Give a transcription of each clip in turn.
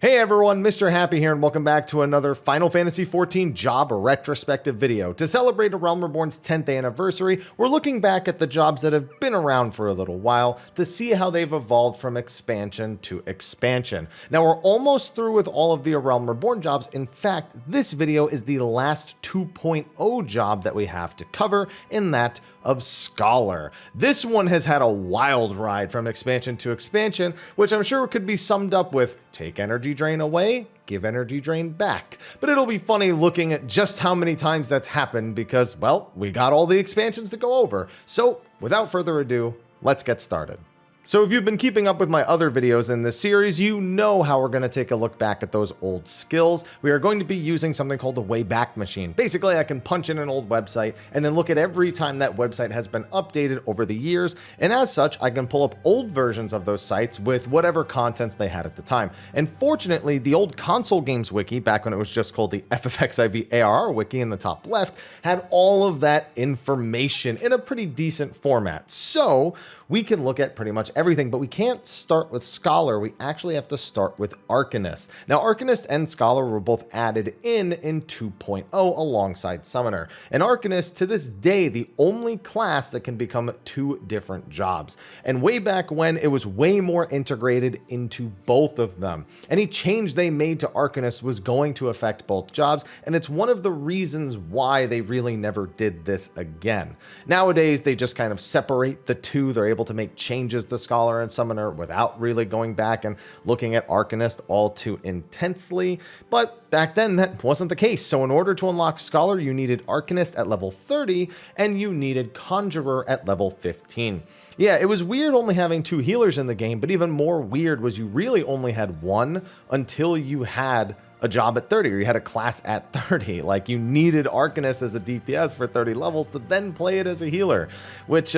Hey everyone, Mr. Happy here, and welcome back to another Final Fantasy XIV job retrospective video. To celebrate A Realm Reborn's 10th anniversary, we're looking back at the jobs that have been around for a little while to see how they've evolved from expansion to expansion. Now we're almost through with all of the A Realm Reborn jobs. In fact, this video is the last 2.0 job that we have to cover, and that of Scholar. This one has had a wild ride from expansion to expansion, which I'm sure could be summed up with take energy drain away, give energy drain back. But it'll be funny looking at just how many times that's happened because, well, we got all the expansions to go over. So without further ado, let's get started. So if you've been keeping up with my other videos in this series, you know how we're going to take a look back at those old skills. We are going to be using something called the Wayback Machine. Basically, I can punch in an old website and then look at every time that website has been updated over the years, and as such, I can pull up old versions of those sites with whatever contents they had at the time. And fortunately, the old console games wiki, back when it was just called the FFXIV ARR wiki in the top left, had all of that information in a pretty decent format. So we can look at pretty much everything, but we can't start with Scholar. We actually have to start with Arcanist. Now, Arcanist and Scholar were both added in 2.0 alongside Summoner. And Arcanist, to this day, the only class that can become two different jobs. And way back when, it was way more integrated into both of them. Any change they made to Arcanist was going to affect both jobs, and it's one of the reasons why they really never did this again. Nowadays, they just kind of separate the two. They're able to make changes to Scholar and Summoner without really going back and looking at Arcanist all too intensely. But back then, that wasn't the case. So in order to unlock Scholar, you needed Arcanist at level 30, and you needed Conjurer at level 15. Yeah, it was weird only having two healers in the game, but even more weird was you really only had one until you had a job at 30, or you had a class at 30. Like, you needed Arcanist as a DPS for 30 levels to then play it as a healer, which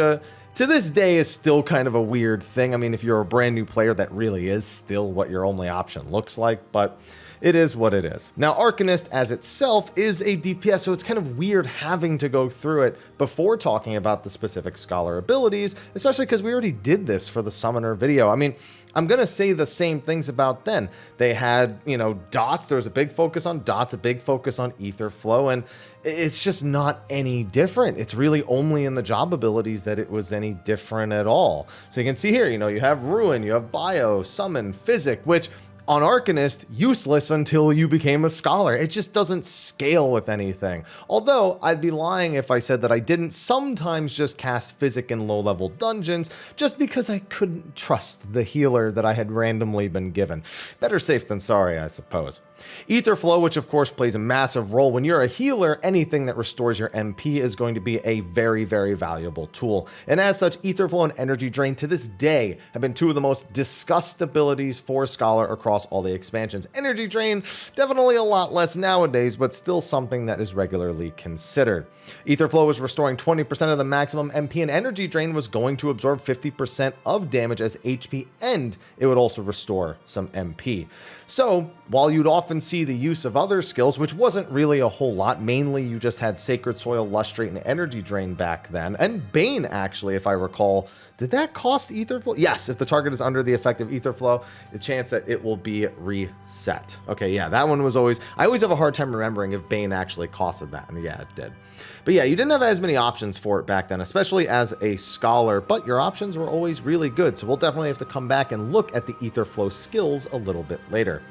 to this day is still kind of a weird thing. I mean, if you're a brand new player, that really is still what your only option looks like, but it is what it is. Now, Arcanist as itself is a DPS, so it's kind of weird having to go through it before talking about the specific Scholar abilities, especially because we already did this for the Summoner video. I mean, I'm going to say the same things about then. They had, dots. There was a big focus on dots, a big focus on ether flow, and it's just not any different. It's really only in the job abilities that it was any different at all. So you can see here, you have Ruin, you have Bio, Summon, Physic, which on Arcanist, useless until you became a Scholar. It just doesn't scale with anything. Although, I'd be lying if I said that I didn't sometimes just cast Physic in low-level dungeons, just because I couldn't trust the healer that I had randomly been given. Better safe than sorry, I suppose. Ether Flow, which of course plays a massive role. When you're a healer, anything that restores your MP is going to be a very, very valuable tool. And as such, Ether Flow and Energy Drain to this day have been two of the most discussed abilities for Scholar across all the expansions. Energy Drain, definitely a lot less nowadays, but still something that is regularly considered. Ether Flow was restoring 20% of the maximum MP, and Energy Drain was going to absorb 50% of damage as HP, and it would also restore some MP. So, while you'd often see the use of other skills, which wasn't really a whole lot, mainly you just had Sacred Soil, Lustrate, and Energy Drain back then, and Bane, actually, if I recall. Did that cost Ether Flow? Yes, if the target is under the effect of Ether Flow, the chance that it will be reset. Okay, yeah, that one was always, I always have a hard time remembering if Bane actually costed that, and yeah, it did. But yeah, you didn't have as many options for it back then, especially as a Scholar, but your options were always really good, so we'll definitely have to come back and look at the Ether Flow skills a little bit later.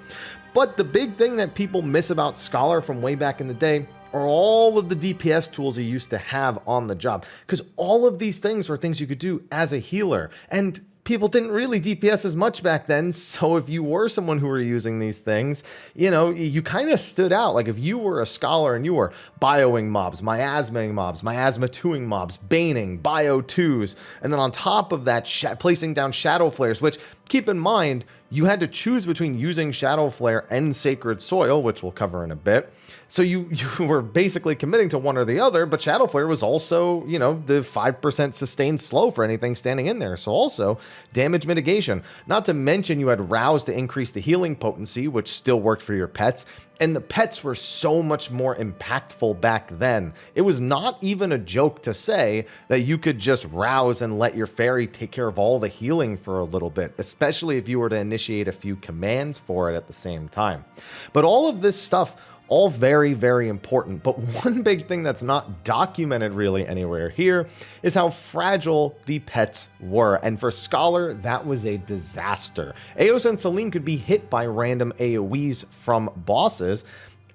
But the big thing that people miss about Scholar from way back in the day are all of the DPS tools you used to have on the job, because all of these things were things you could do as a healer, and people didn't really DPS as much back then, so if you were someone who were using these things, you kind of stood out. Like if you were a Scholar and you were bioing mobs, miasmaing mobs, miasma 2ing mobs, baning, bio 2s, and then on top of that, placing down shadow flares, which, keep in mind, you had to choose between using Shadow Flare and Sacred Soil, which we'll cover in a bit. So you were basically committing to one or the other, but Shadow Flare was also, the 5% sustained slow for anything standing in there. So also, damage mitigation. Not to mention you had Rouse to increase the healing potency, which still worked for your pets. And the pets were so much more impactful back then. It was not even a joke to say that you could just Rouse and let your fairy take care of all the healing for a little bit, especially if you were to initiate a few commands for it at the same time. But all of this stuff, all very, very important. But one big thing that's not documented really anywhere here is how fragile the pets were. And for Scholar, that was a disaster. Eos and Selene could be hit by random AoEs from bosses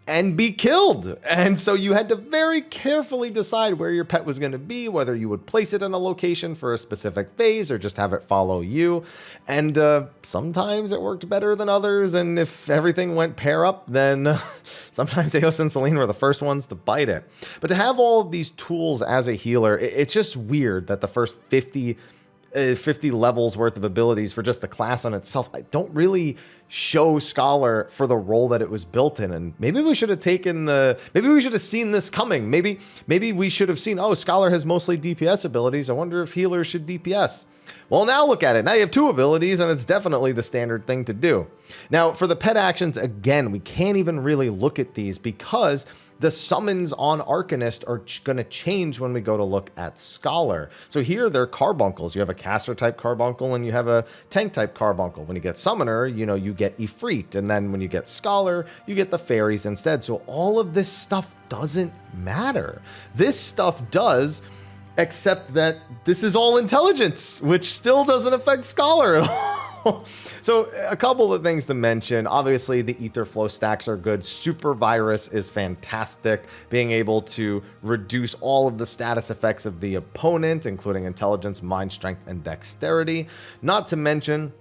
and be killed. And so you had to very carefully decide where your pet was going to be, whether you would place it in a location for a specific phase or just have it follow you. And sometimes it worked better than others. And if everything went pair up, then sometimes Eos and Selene were the first ones to bite it. But to have all of these tools as a healer, it's just weird that the first 50 levels worth of abilities for just the class on itself, I don't really show Scholar for the role that it was built in. And maybe we should have maybe we should have seen this coming. Maybe we should have seen, oh, Scholar has mostly DPS abilities. I wonder if healers should DPS. Well, now look at it. Now you have 2 abilities, and it's definitely the standard thing to do. Now, for the pet actions, again, we can't even really look at these because the summons on Arcanist are going to change when we go to look at Scholar. So here they're carbuncles. You have a caster-type carbuncle, and you have a tank-type carbuncle. When you get Summoner, you get Ifrit, and then when you get Scholar, you get the fairies instead. So all of this stuff doesn't matter. This stuff does, except that this is all intelligence, which still doesn't affect Scholar at all. So a couple of things to mention. Obviously, the ether flow stacks are good. Super Virus is fantastic, being able to reduce all of the status effects of the opponent, including intelligence, mind strength, and dexterity. Not to mention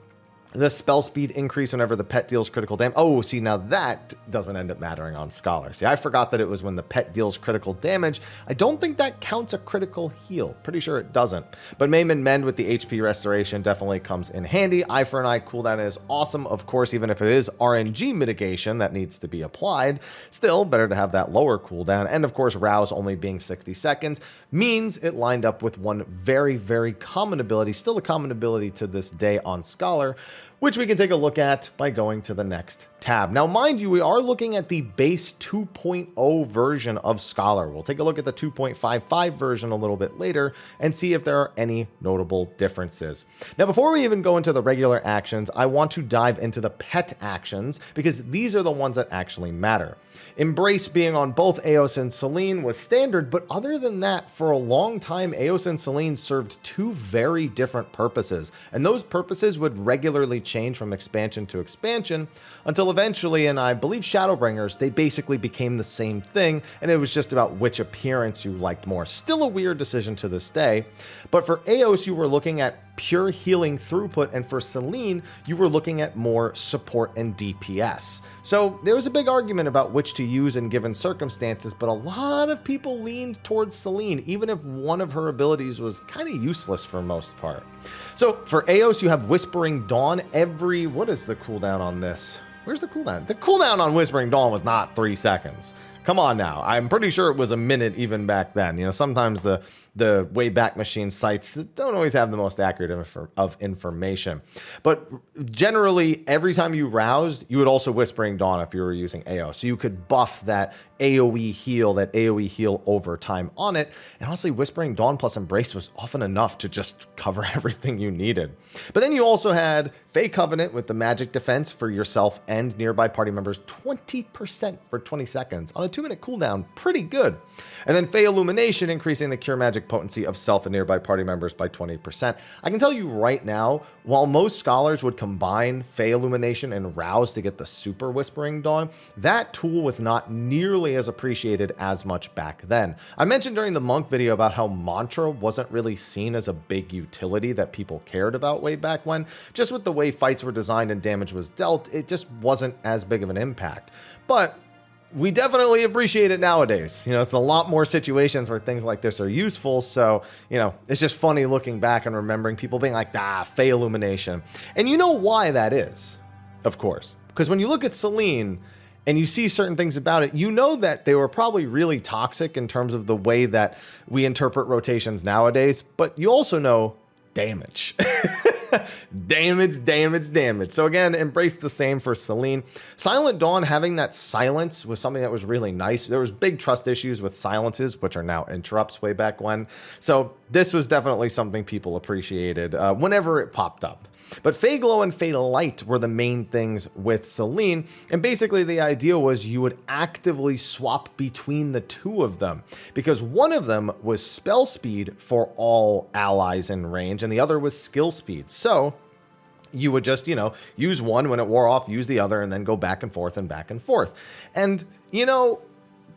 the spell speed increase whenever the pet deals critical damage. Oh, see, now that doesn't end up mattering on Scholar. See, I forgot that it was when the pet deals critical damage. I don't think that counts a critical heal. Pretty sure it doesn't. But Maim and Mend with the HP restoration definitely comes in handy. Eye for an Eye cooldown is awesome. Of course, even if it is RNG mitigation that needs to be applied, still better to have that lower cooldown. And of course, Rouse only being 60 seconds means it lined up with one very, very common ability, still a common ability to this day on Scholar, which we can take a look at by going to the next tab. Now, mind you, we are looking at the base 2.0 version of Scholar. We'll take a look at the 2.55 version a little bit later and see if there are any notable differences. Now, before we even go into the regular actions, I want to dive into the pet actions because these are the ones that actually matter. Embrace being on both Eos and Selene was standard, but other than that, for a long time, Eos and Selene served 2 very different purposes, and those purposes would regularly change from expansion to expansion until eventually, and I believe Shadowbringers, they basically became the same thing, and it was just about which appearance you liked more. Still a weird decision to this day, but for Eos, you were looking at pure healing throughput, and for Selene, you were looking at more support and DPS. So there was a big argument about which to use in given circumstances, but a lot of people leaned towards Selene, even if one of her abilities was kind of useless for most part. So for Eos, you have Whispering Dawn what is the cooldown on this? Where's the cooldown? The cooldown on Whispering Dawn was not 3 seconds. Come on now. I'm pretty sure it was a minute even back then. Sometimes the Wayback Machine sites don't always have the most accurate of information. But generally, every time you roused, you would also Whispering Dawn if you were using AO. So you could buff that AoE heal over time on it. And honestly, Whispering Dawn plus Embrace was often enough to just cover everything you needed. But then you also had Fey Covenant with the magic defense for yourself and nearby party members, 20% for 20 seconds on a 2-minute cooldown. Pretty good. And then Fey Illumination, increasing the cure magic potency of self and nearby party members by 20%. I can tell you right now, while most scholars would combine Fey Illumination and Rouse to get the super Whispering Dawn, that tool was not nearly as appreciated as much back then. I mentioned during the Monk video about how Mantra wasn't really seen as a big utility that people cared about way back when. Just with the way fights were designed and damage was dealt, it just wasn't as big of an impact. But we definitely appreciate it nowadays. It's a lot more situations where things like this are useful. So, it's just funny looking back and remembering people being like, Fey Illumination. And you know why that is, of course. Because when you look at Selene and you see certain things about it, you know that they were probably really toxic in terms of the way that we interpret rotations nowadays. But you also know damage. damage. So again, embrace the same for Selene. Silent Dawn, having that silence was something that was really nice. There was big trust issues with silences, which are now interrupts way back when. So this was definitely something people appreciated whenever it popped up. But Fey Glow and Fey Light were the main things with Selene, and basically the idea was you would actively swap between the two of them, because one of them was spell speed for all allies in range, and the other was skill speed. So you would just, use one when it wore off, use the other, and then go back and forth and back and forth. And,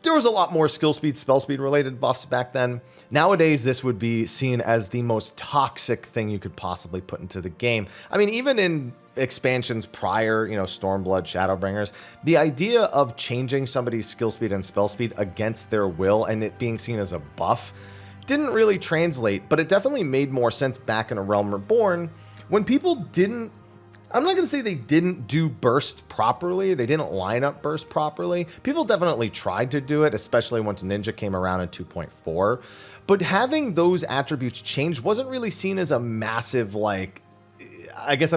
there was a lot more skill speed, spell speed related buffs back then. Nowadays, this would be seen as the most toxic thing you could possibly put into the game. I mean, even in expansions prior, Stormblood, Shadowbringers, the idea of changing somebody's skill speed and spell speed against their will and it being seen as a buff didn't really translate, but it definitely made more sense back in A Realm Reborn when people didn't, I'm not going to say they didn't do burst properly. They didn't line up burst properly. People definitely tried to do it, especially once Ninja came around in 2.4. But having those attributes changed wasn't really seen as a massive, a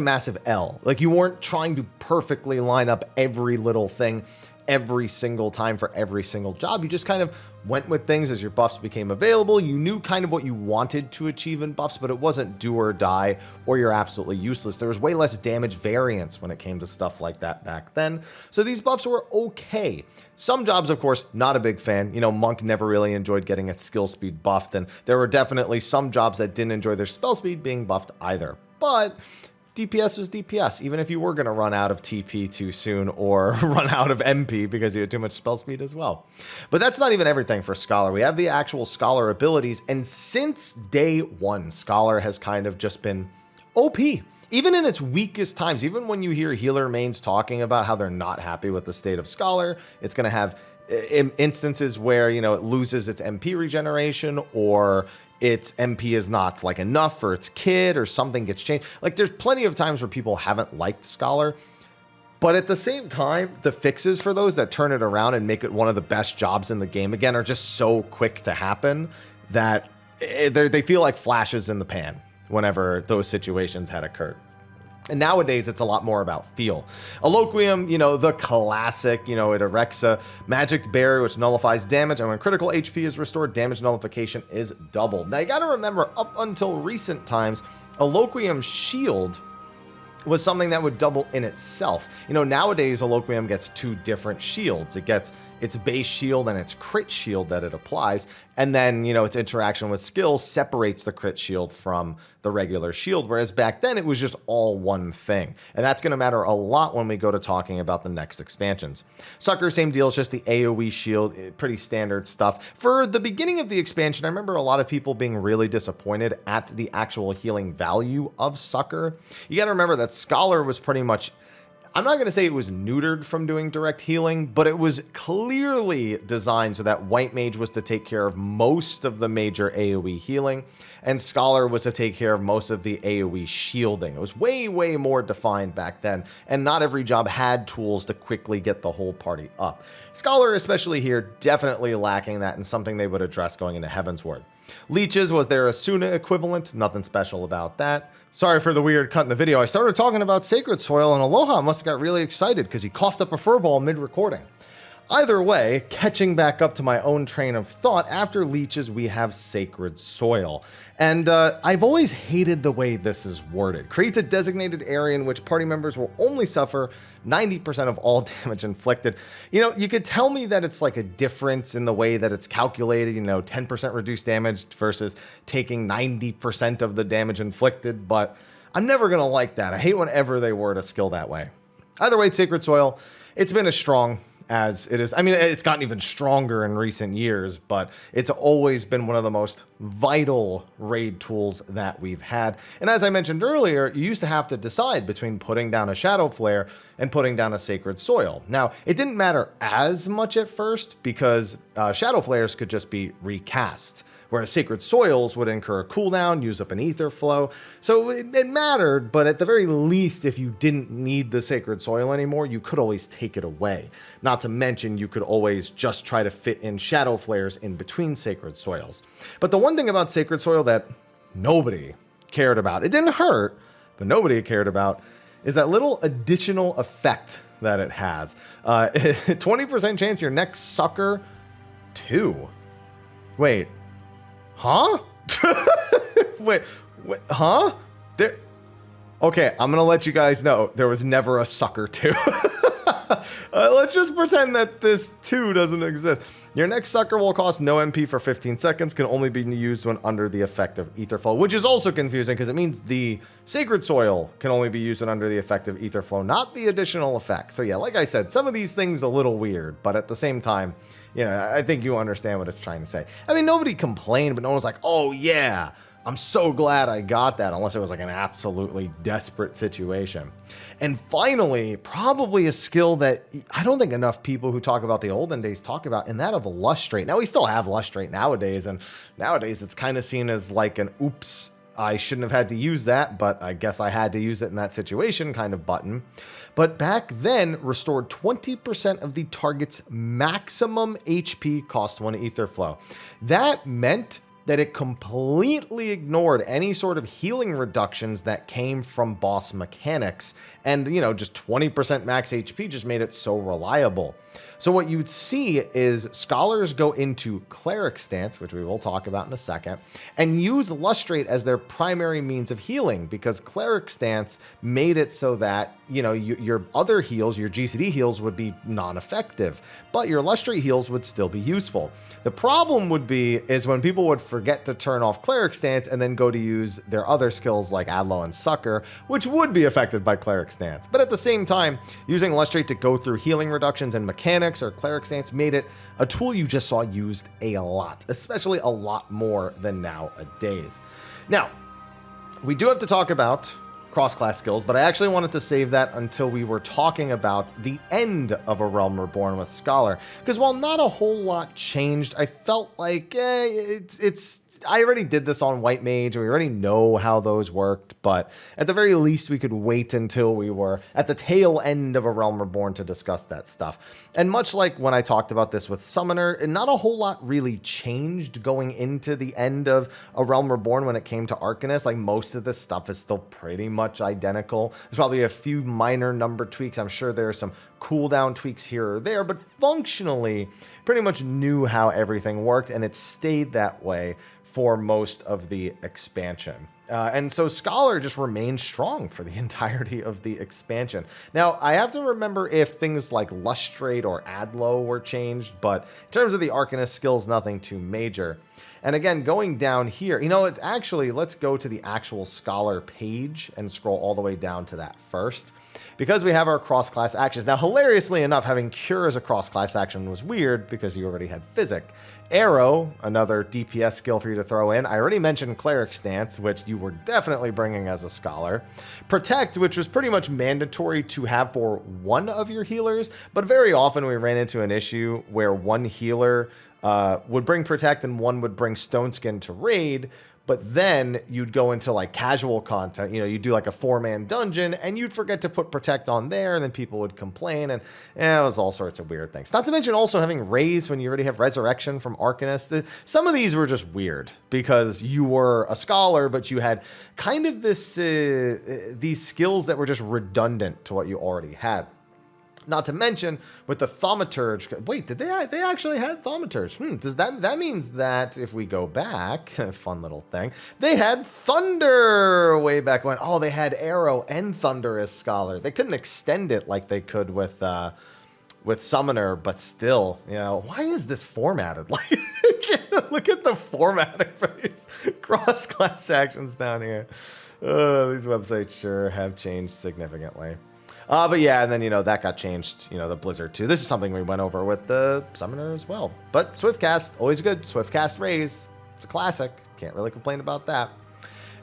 massive L. Like, you weren't trying to perfectly line up every little thing every single time for every single job. You just kind of went with things as your buffs became available. You knew kind of what you wanted to achieve in buffs, but it wasn't do or die or you're absolutely useless. There was way less damage variance when it came to stuff like that back then. So these buffs were okay. Some jobs, of course, not a big fan. Monk never really enjoyed getting its skill speed buffed, and there were definitely some jobs that didn't enjoy their spell speed being buffed either. But DPS was DPS, even if you were going to run out of TP too soon or run out of MP because you had too much spell speed as well. But that's not even everything for Scholar. We have the actual Scholar abilities, and since day one, Scholar has kind of just been OP. Even in its weakest times, even when you hear healer mains talking about how they're not happy with the state of Scholar, it's going to have instances where, it loses its MP regeneration, or its MP is not enough for its kid, or something gets changed. There's plenty of times where people haven't liked Scholar, but at the same time, the fixes for those that turn it around and make it one of the best jobs in the game again are just so quick to happen that they feel like flashes in the pan whenever those situations had occurred. And nowadays, it's a lot more about feel. Eloquium, the classic, it erects a magic barrier which nullifies damage, and when critical HP is restored, damage nullification is doubled. Now, you gotta remember, up until recent times, Eloquium's shield was something that would double in itself. Nowadays, Eloquium gets two different shields. It gets its base shield and its crit shield that it applies, and then, its interaction with skills separates the crit shield from the regular shield, whereas back then it was just all one thing. And that's going to matter a lot when we go to talking about the next expansions. Sucker, same deal, it's just the AoE shield, pretty standard stuff. For the beginning of the expansion, I remember a lot of people being really disappointed at the actual healing value of Sucker. You got to remember that Scholar was pretty much, I'm not going to say it was neutered from doing direct healing, but it was clearly designed so that White Mage was to take care of most of the major AoE healing, and Scholar was to take care of most of the AoE shielding. It was way, way more defined back then, and not every job had tools to quickly get the whole party up. Scholar, especially here, definitely lacking that, and something they would address going into Heavensward. Leeches was their Asuna equivalent, nothing special about that. Sorry for the weird cut in the video. I started talking about Sacred Soil, and Aloha must have got really excited because he coughed up a furball mid-recording. Either way, catching back up to my own train of thought, after Leeches we have Sacred Soil. And I've always hated the way this is worded. Creates a designated area in which party members will only suffer 90% of all damage inflicted. You could tell me that it's a difference in the way that it's calculated, 10% reduced damage versus taking 90% of the damage inflicted, but I'm never going to like that. I hate whenever they word a skill that way. Either way, Sacred Soil, it's been as strong as it is. I mean, it's gotten even stronger in recent years, but it's always been one of the most vital raid tools that we've had. And as I mentioned earlier, you used to have to decide between putting down a Shadow Flare and putting down a Sacred Soil. Now, it didn't matter as much at first because Shadow Flares could just be recast, whereas Sacred Soils would incur a cooldown, use up an ether flow. So it mattered, but at the very least, if you didn't need the Sacred Soil anymore, you could always take it away. Not to mention, you could always just try to fit in Shadow Flares in between Sacred Soils. But the one thing about Sacred Soil that nobody cared about. It didn't hurt, but nobody cared about is that little additional effect that it has. 20% chance your next sucker 2. Wait. Huh? wait, huh? Okay, I'm gonna let you guys know there was never a sucker 2. Let's just pretend that this 2 doesn't exist. Your next sucker will cost no MP for 15 seconds, can only be used when under the effect of Ether Flow, which is also confusing because it means the Sacred Soil can only be used when under the effect of Ether Flow, not the additional effect. So yeah, like I said, some of these things a little weird, but at the same time, you know, I think you understand what it's trying to say. I mean, nobody complained, but no one's like, oh yeah, I'm so glad I got that, unless it was like an absolutely desperate situation. And finally, probably a skill that I don't think enough people who talk about the olden days talk about, and that of Lustrate. Now, we still have Lustrate nowadays, and nowadays it's kind of seen as like an oops, I shouldn't have had to use that, but I guess I had to use it in that situation kind of button. But back then, restored 20% of the target's maximum HP cost 1 Ether Flow. That meant that it completely ignored any sort of healing reductions that came from boss mechanics. And, you know, just 20% max HP just made it so reliable. So what you'd see is scholars go into cleric stance, which we will talk about in a second, and use Lustrate as their primary means of healing, because cleric stance made it so that, you know, your other heals, your GCD heals would be non-effective, but your Lustrate heals would still be useful. The problem would be is when people would forget to turn off cleric stance and then go to use their other skills like Adlo and Succor, which would be affected by cleric stance. But at the same time, using Lustrate to go through healing reductions and mechanics or cleric stance made it a tool you just saw used a lot, especially a lot more than nowadays. Now, we do have to talk about cross-class skills, but I actually wanted to save that until we were talking about the end of A Realm Reborn with Scholar, because while not a whole lot changed, I felt like I already did this on White Mage, and we already know how those worked, but at the very least, we could wait until we were at the tail end of A Realm Reborn to discuss that stuff. And much like when I talked about this with Summoner, not a whole lot really changed going into the end of A Realm Reborn when it came to Arcanist. Like, most of this stuff is still pretty much identical. There's probably a few minor number tweaks. I'm sure there are some cooldown tweaks here or there, but functionally, pretty much knew how everything worked, and it stayed that way for most of the expansion. And so Scholar just remained strong for the entirety of the expansion. Now, I have to remember if things like Lustrate or Adlo were changed, but in terms of the Arcanist skills, nothing too major. And again, going down here, you know, it's actually, let's go to the actual Scholar page and scroll all the way down to that first, because we have our cross-class actions. Now, hilariously enough, having Cure as a cross-class action was weird because you already had Physic. Arrow, another DPS skill for you to throw in. I already mentioned Cleric Stance, which you were definitely bringing as a Scholar. Protect, which was pretty much mandatory to have for one of your healers, but very often we ran into an issue where one healer would bring Protect and one would bring Stone Skin to raid, but then you'd go into like casual content, you know, you'd do like a 4-man dungeon and you'd forget to put Protect on there, and then people would complain, and it was all sorts of weird things. Not to mention also having Raise when you already have Resurrection from Arcanist. Some of these were just weird because you were a Scholar, but you had kind of this these skills that were just redundant to what you already had. Not to mention with the Thaumaturge. Wait, did they actually had Thaumaturge? Does that means that if we go back, fun little thing, they had Thunder way back when. Oh, they had Arrow and Thunder as Scholar. They couldn't extend it like they could with Summoner, but still, you know, why is this formatted? Like, look at the formatting for these cross-class actions down here. These websites sure have changed significantly. But yeah, and then, you know, that got changed, you know, the Blizzard too. This is something we went over with the Summoner as well. But Swiftcast, always good. Swiftcast Raise, it's a classic. Can't really complain about that.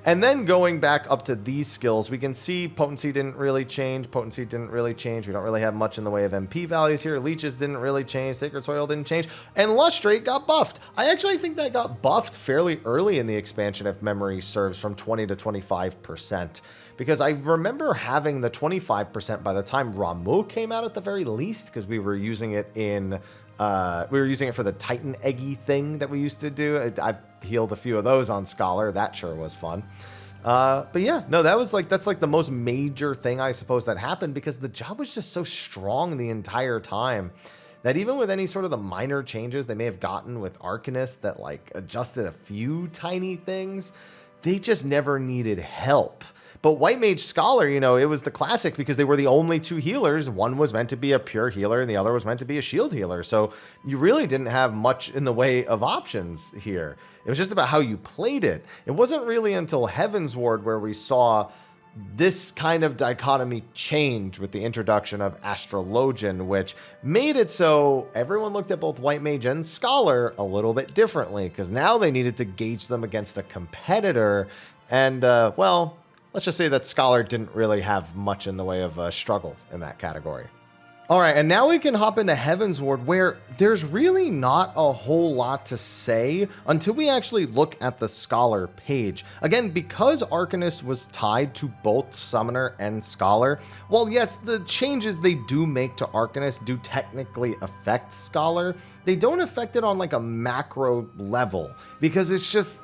And then going back up to these skills, we can see Potency didn't really change. Potency didn't really change. We don't really have much in the way of MP values here. Leeches didn't really change. Sacred Soil didn't change. And Lustrate got buffed. I actually think that got buffed fairly early in the expansion, if memory serves, from 20 to 25%. Because I remember having the 25% by the time Ramuh came out at the very least, because we were using it in... we were using it for the Titan Eggy thing that we used to do. I've healed a few of those on Scholar. That sure was fun. But yeah, no, that's like the most major thing I suppose that happened, because the job was just so strong the entire time that even with any sort of the minor changes they may have gotten with Arcanist that like adjusted a few tiny things, they just never needed help. But White Mage Scholar, you know, it was the classic because they were the only two healers. One was meant to be a pure healer and the other was meant to be a shield healer. So you really didn't have much in the way of options here. It was just about how you played it. It wasn't really until Heavensward where we saw this kind of dichotomy change with the introduction of Astrologian, which made it so everyone looked at both White Mage and Scholar a little bit differently, because now they needed to gauge them against a competitor. And, well, let's just say that Scholar didn't really have much in the way of struggle in that category. All right, and now we can hop into Heavensward, where there's really not a whole lot to say until we actually look at the Scholar page. Again, because Arcanist was tied to both Summoner and Scholar, while yes, the changes they do make to Arcanist do technically affect Scholar, they don't affect it on like a macro level, because it's just,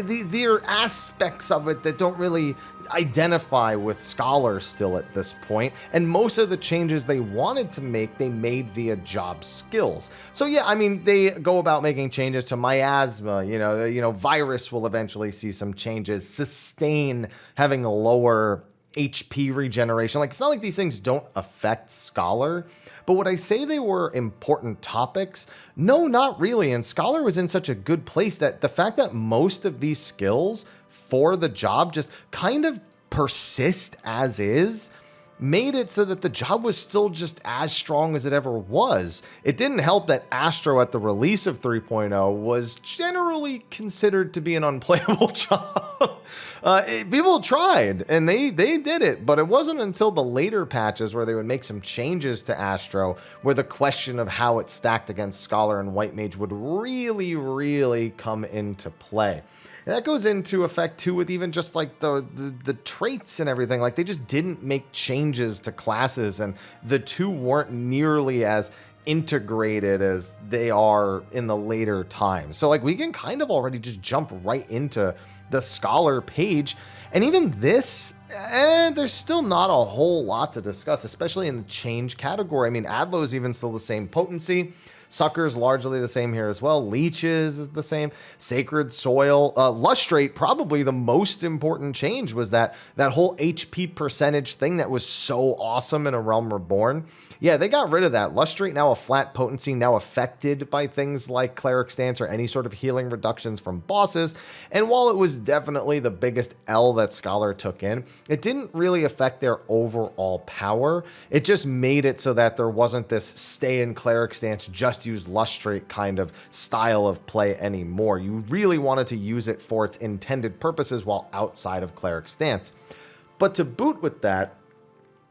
there are aspects of it that don't really identify with Scholar still at this point, and most of the changes they wanted to make, they made via job skills. So yeah, I mean, they go about making changes to Miasma, you know, Virus will eventually see some changes, Sustain having a lower HP regeneration. Like, it's not like these things don't affect Scholar, but would I say they were important topics? No, not really. And Scholar was in such a good place that the fact that most of these skills for the job just kind of persist as is made it so that the job was still just as strong as it ever was. It didn't help that Astro at the release of 3.0 was generally considered to be an unplayable job. People tried and they did it, but it wasn't until the later patches where they would make some changes to Astro where the question of how it stacked against Scholar and White Mage would really come into play. And that goes into effect too with even just like the traits and everything. Like, they just didn't make changes to classes, and the two weren't nearly as integrated as they are in the later times. So like, we can kind of already just jump right into the Scholar page. And even this, there's still not a whole lot to discuss, especially in the change category. I mean, Adlo's even still the same potency. Sucker's largely the same here as well. Leeches is the same. Sacred Soil. Lustrate, probably the most important change was that whole HP percentage thing that was so awesome in A Realm Reborn. Yeah, they got rid of that. Lustrate now a flat potency, now affected by things like Cleric Stance or any sort of healing reductions from bosses. And while it was definitely the biggest L that Scholar took in, it didn't really affect their overall power. It just made it so that there wasn't this stay in Cleric Stance, just use Lustrate kind of style of play anymore. You really wanted to use it for its intended purposes while outside of Cleric Stance. But to boot with that,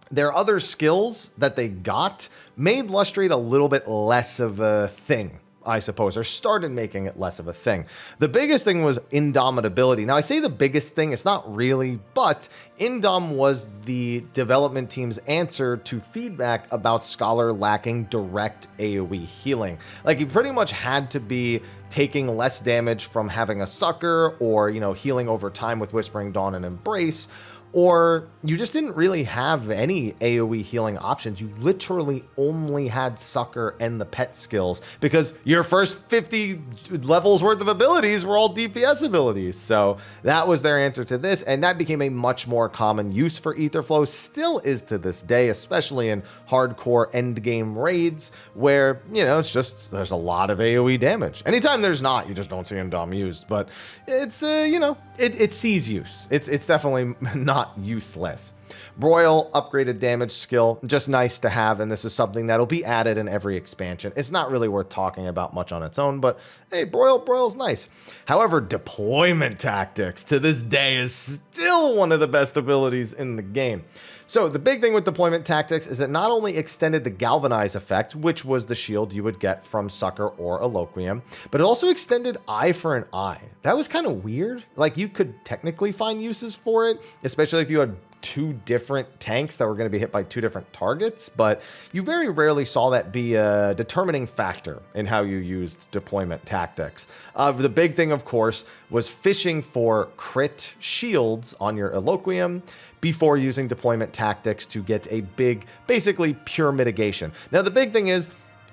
their other skills that they got made Lustrate a little bit less of a thing, I suppose, or started making it less of a thing. The biggest thing was Indomitability. Now, I say the biggest thing, it's not really, but Indom was the development team's answer to feedback about Scholar lacking direct AoE healing. Like, you pretty much had to be taking less damage from having a Sucker, or, you know, healing over time with Whispering Dawn and Embrace, or you just didn't really have any AoE healing options. You literally only had Sucker and the pet skills, because your first 50 levels worth of abilities were all DPS abilities. So that was their answer to this, and that became a much more common use for Aetherflow, still is to this day, especially in hardcore endgame raids where, you know, it's just, there's a lot of AoE damage. Anytime there's not, you just don't see Indom used, but it's, you know, it sees use. It's definitely not useless. Broil, upgraded damage skill, just nice to have, and this is something that'll be added in every expansion. It's not really worth talking about much on its own, but hey, Broil's nice. However, deployment tactics to this day is still one of the best abilities in the game. So the big thing with deployment tactics is it not only extended the Galvanize effect, which was the shield you would get from Sucker or Eloquium, but it also extended Eye for an Eye. That was kind of weird. Like, you could technically find uses for it, especially if you had two different tanks that were going to be hit by two different targets, but you very rarely saw that be a determining factor in how you used deployment tactics. The big thing, of course, was fishing for crit shields on your Eloquium before using deployment tactics to get a big, basically pure mitigation. Now, the big thing is,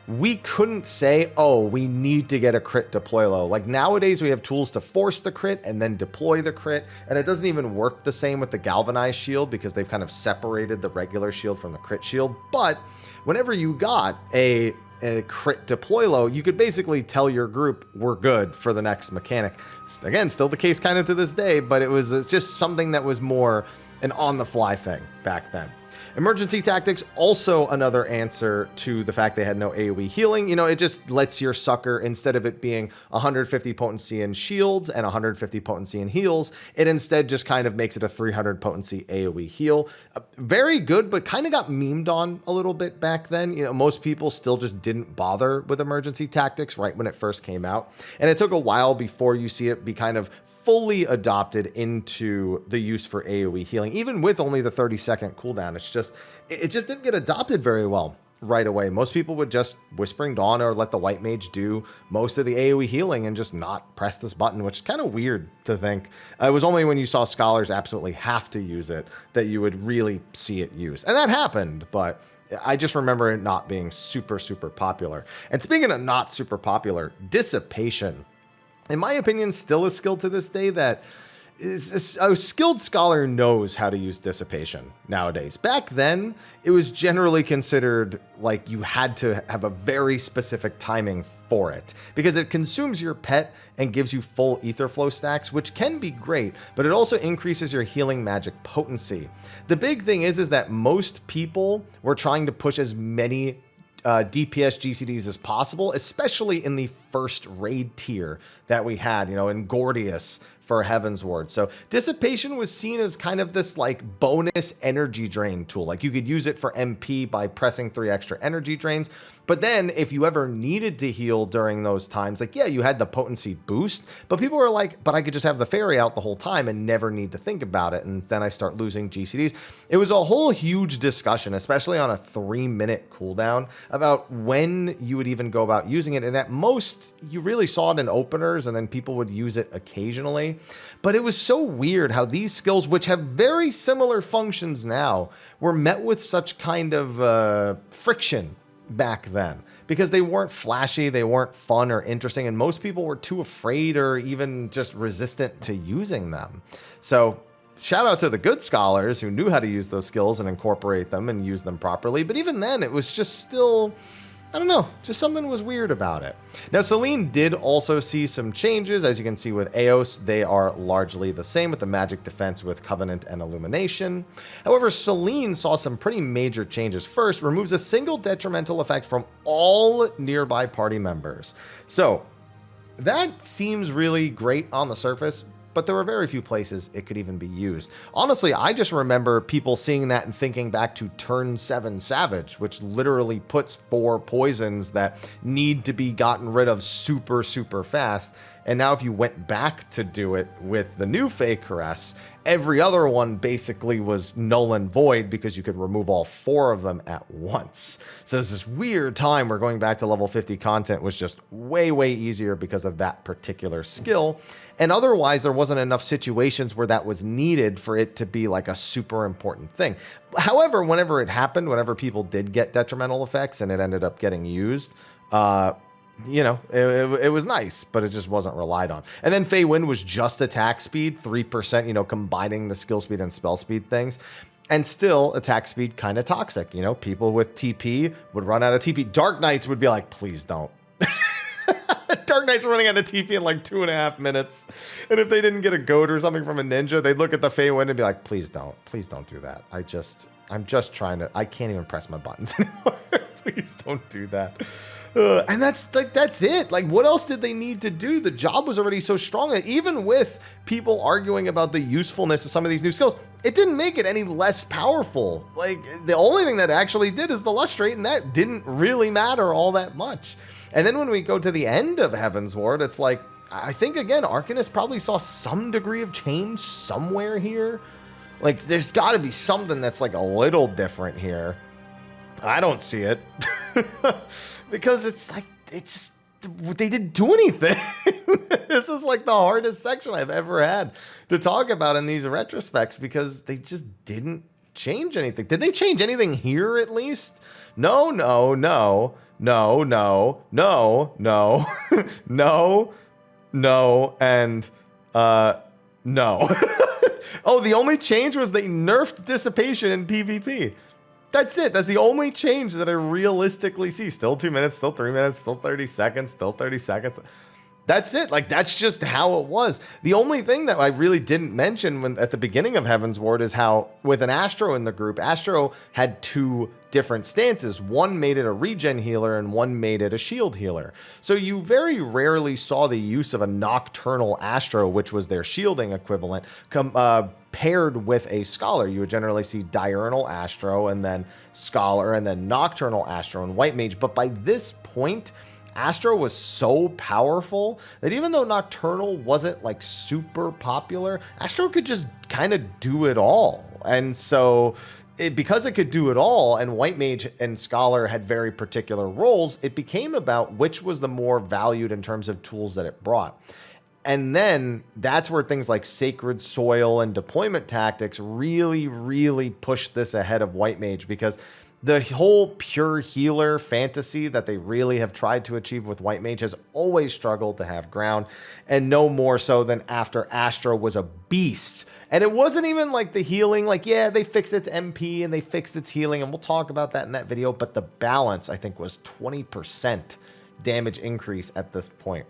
we couldn't say, oh, we need to get a crit deploy low. Like nowadays we have tools to force the crit and then deploy the crit. And it doesn't even work the same with the galvanized shield because they've kind of separated the regular shield from the crit shield. But whenever you got a crit deploy low, you could basically tell your group we're good for the next mechanic. Again, still the case kind of to this day, but it's just something that was more an on the fly thing back then. Emergency tactics, also another answer to the fact they had no AoE healing. You know, it just lets your sucker, instead of it being 150 potency in shields and 150 potency in heals, it instead just kind of makes it a 300 potency AoE heal. Very good, but kind of got memed on a little bit back then. You know, most people still just didn't bother with emergency tactics right when it first came out. And it took a while before you see it be kind of fully adopted into the use for AoE healing, even with only the 30-second cooldown. It just didn't get adopted very well right away. Most people would just Whispering Dawn or let the White Mage do most of the AoE healing and just not press this button, which is kind of weird to think. It was only when you saw Scholars absolutely have to use it that you would really see it used. And that happened, but I just remember it not being super, super popular. And speaking of not super popular, Dissipation, in my opinion, still a skill to this day that is a skilled scholar knows how to use Dissipation nowadays. Back then, it was generally considered like you had to have a very specific timing for it because it consumes your pet and gives you full ether flow stacks, which can be great, but it also increases your healing magic potency. The big thing is that most people were trying to push as many DPS GCDs as possible, especially in the first raid tier that we had, you know, in Gordius for Heavensward. So Dissipation was seen as kind of this like bonus energy drain tool. Like you could use it for MP by pressing 3 extra energy drains. But then if you ever needed to heal during those times, like, yeah, you had the potency boost, but people were like, but I could just have the fairy out the whole time and never need to think about it. And then I start losing GCDs. It was a whole huge discussion, especially on a 3-minute cooldown, about when you would even go about using it. And at most, you really saw it in openers and then people would use it occasionally. But it was so weird how these skills, which have very similar functions now, were met with such kind of friction back then because they weren't flashy, they weren't fun or interesting, and most people were too afraid or even just resistant to using them. So shout out to the good scholars who knew how to use those skills and incorporate them and use them properly. But even then, it was just still, I don't know, just something was weird about it. Now, Selene did also see some changes. As you can see with Eos, they are largely the same with the magic defense with Covenant and Illumination. However, Selene saw some pretty major changes. First, removes a single detrimental effect from all nearby party members. So that seems really great on the surface, but there were very few places it could even be used. Honestly, I just remember people seeing that and thinking back to Turn 7 Savage, which literally puts 4 poisons that need to be gotten rid of super, super fast. And now if you went back to do it with the new Fey Caress, every other one basically was null and void because you could remove all 4 of them at once. So there's this weird time where going back to level 50 content was just way, way easier because of that particular skill. And otherwise, there wasn't enough situations where that was needed for it to be like a super important thing. However, whenever it happened, whenever people did get detrimental effects and it ended up getting used, you know, it was nice, but it just wasn't relied on. And then Fey Wind was just attack speed, 3%, you know, combining the skill speed and spell speed things. And still, attack speed kind of toxic. You know, people with TP would run out of TP. Dark Knights would be like, please don't. Dark Knight's running out of TP in like 2.5 minutes. And if they didn't get a goat or something from a ninja, they'd look at the Fey Wind and be like, please don't do that. I'm just trying to, I can't even press my buttons anymore. Please don't do that. And that's it. Like, what else did they need to do? The job was already so strong that even with people arguing about the usefulness of some of these new skills, it didn't make it any less powerful. Like, the only thing that actually did is the Lustrate, and that didn't really matter all that much. And then when we go to the end of Heavensward, it's like, I think, again, Arcanist probably saw some degree of change somewhere here. Like, there's got to be something that's like a little different here. I don't see it. Because it's like, they didn't do anything. This is like the hardest section I've ever had to talk about in these retrospects because they just didn't change anything. Did they change anything here at least? No, no, no, no, no, no, no, no, no, and no. Oh, the only change was they nerfed dissipation in PvP. That's it. That's the only change that I realistically see. Still 2 minutes, still 3 minutes, still 30 seconds, still 30 seconds. That's it. Like, that's just how it was. The only thing that I really didn't mention when at the beginning of Heavensward is how with an Astro in the group, Astro had 2 different stances. One made it a regen healer and one made it a shield healer. So you very rarely saw the use of a Nocturnal Astro, which was their shielding equivalent, paired with a Scholar. You would generally see Diurnal Astro and then Scholar and then Nocturnal Astro and White Mage. But by this point, Astro was so powerful that even though Nocturnal wasn't like super popular, Astro could just kind of do it all. And so because it could do it all and White Mage and Scholar had very particular roles, it became about which was the more valued in terms of tools that it brought. And then that's where things like Sacred Soil and deployment tactics really, really pushed this ahead of White Mage, because the whole pure healer fantasy that they really have tried to achieve with White Mage has always struggled to have ground, and no more so than after Astro was a beast. And it wasn't even like the healing, like, yeah, they fixed its MP and they fixed its healing, and we'll talk about that in that video, but the balance, I think, was 20% damage increase at this point.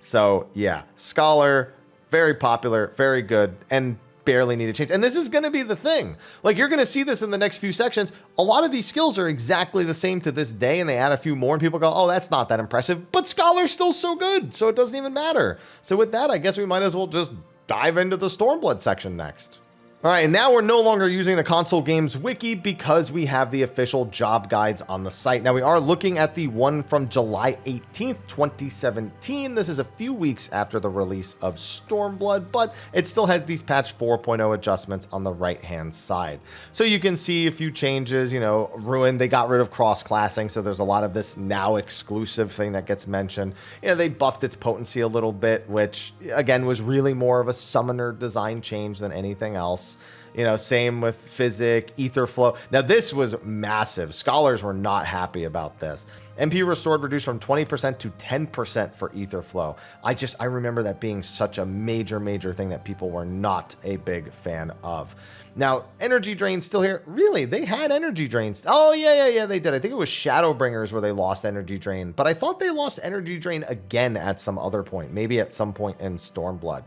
So yeah, Scholar, very popular, very good, and barely need to change. And this is going to be the thing. Like, you're going to see this in the next few sections. A lot of these skills are exactly the same to this day, and they add a few more, and people go, oh, that's not that impressive. But Scholar's still so good, so it doesn't even matter. So with that, I guess we might as well just dive into the Stormblood section next. All right, and now we're no longer using the console games wiki because we have the official job guides on the site. Now we are looking at the one from July 18th, 2017. This is a few weeks after the release of Stormblood, but it still has these patch 4.0 adjustments on the right-hand side. So you can see a few changes, you know, Ruin, they got rid of cross-classing, so there's a lot of this now exclusive thing that gets mentioned. You know, they buffed its potency a little bit, which again was really more of a summoner design change than anything else. You know, same with Physic, Ether Flow. Now this was massive. Scholars were not happy about this. MP restored reduced from 20% to 10% for Ether Flow. I remember that being such a major thing that people were not a big fan of. Now, energy drain still here. Really, they had energy drains. Oh, yeah, they did. I think it was Shadowbringers where they lost energy drain, but I thought they lost energy drain again at some other point, maybe at some point in Stormblood.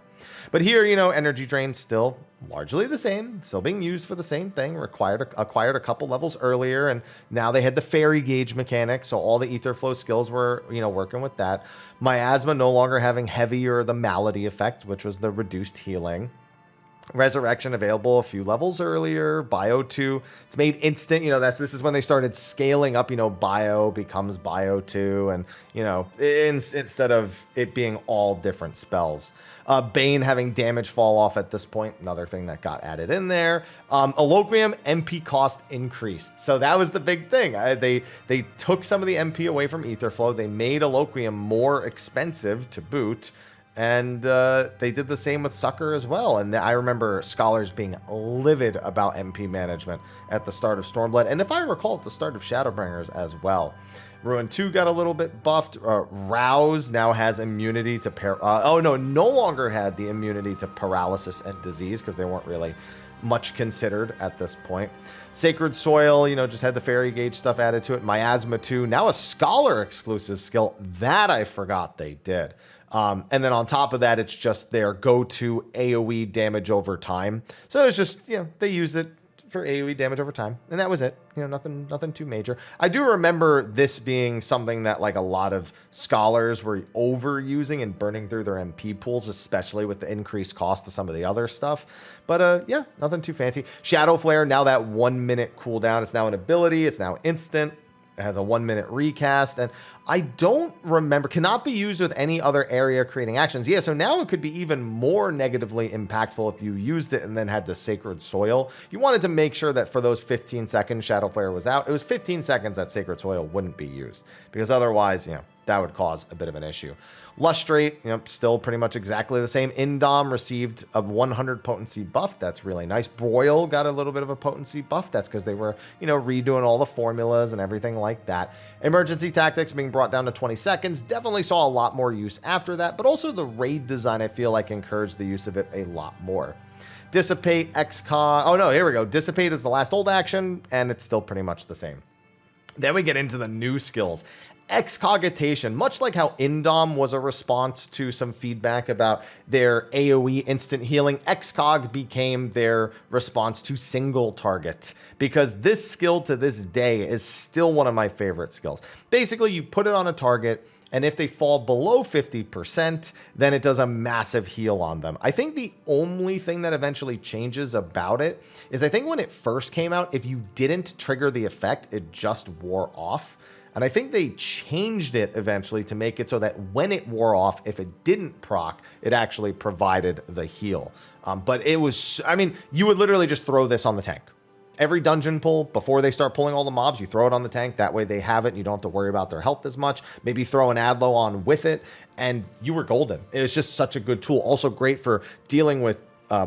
But here, you know, energy drain still largely the same, still being used for the same thing, acquired a couple levels earlier, and now they had the fairy gauge mechanic, so all the ether flow skills were, you know, working with that. Miasma no longer having heavy or the malady effect, which was the reduced healing. Resurrection available a few levels earlier. Bio 2, it's made instant. You know, this is when they started scaling up. You know, Bio becomes Bio 2, and you know, instead of it being all different spells. Bane having damage fall off at this point, another thing that got added in there. Eloquium MP cost increased, so that was the big thing. They took some of the MP away from Etherflow. They made Eloquium more expensive to boot. And they did the same with Sucker as well. And I remember Scholars being livid about MP management at the start of Stormblood. And if I recall, at the start of Shadowbringers as well. Ruin 2 got a little bit buffed. Rouse now has immunity to no longer had the immunity to paralysis and disease because they weren't really much considered at this point. Sacred Soil, you know, just had the fairy gauge stuff added to it. Miasma 2, now a Scholar exclusive skill. That I forgot they did. And then on top of that, it's just their go-to AoE damage over time. So it's just, you know, they use it for AoE damage over time, and that was it. You know, nothing too major. I do remember this being something that like a lot of Scholars were overusing and burning through their MP pools, especially with the increased cost of some of the other stuff. But yeah, nothing too fancy. Shadow Flare, now that 1 minute cooldown, it's now an ability. It's now instant. It has a 1 minute recast, and I don't remember, cannot be used with any other area creating actions. Yeah, so now it could be even more negatively impactful if you used it and then had the Sacred Soil. You wanted to make sure that for those 15 seconds Shadow Flare was out, it was 15 seconds that Sacred Soil wouldn't be used, because otherwise, that would cause a bit of an issue. Lustrate, still pretty much exactly the same. Indom received a 100 potency buff. That's really nice. Broil got a little bit of a potency buff. That's because they were, redoing all the formulas and everything like that. Emergency Tactics being brought down to 20 seconds. Definitely saw a lot more use after that, but also the raid design, I feel like, encouraged the use of it a lot more. Dissipate, XCOG. Oh no, here we go. Dissipate is the last old action, and it's still pretty much the same. Then we get into the new skills. Excogitation, much like how Indom was a response to some feedback about their AoE instant healing, Excog became their response to single target, because this skill to this day is still one of my favorite skills. Basically, you put it on a target, and if they fall below 50%, then it does a massive heal on them. I think the only thing that eventually changes about it is, I think when it first came out, if you didn't trigger the effect, it just wore off. And I think they changed it eventually to make it so that when it wore off, if it didn't proc, it actually provided the heal. But it was, you would literally just throw this on the tank. Every dungeon pull, before they start pulling all the mobs, you throw it on the tank. That way they have it, and you don't have to worry about their health as much. Maybe throw an Adlo on with it, and you were golden. It was just such a good tool. Also great for dealing with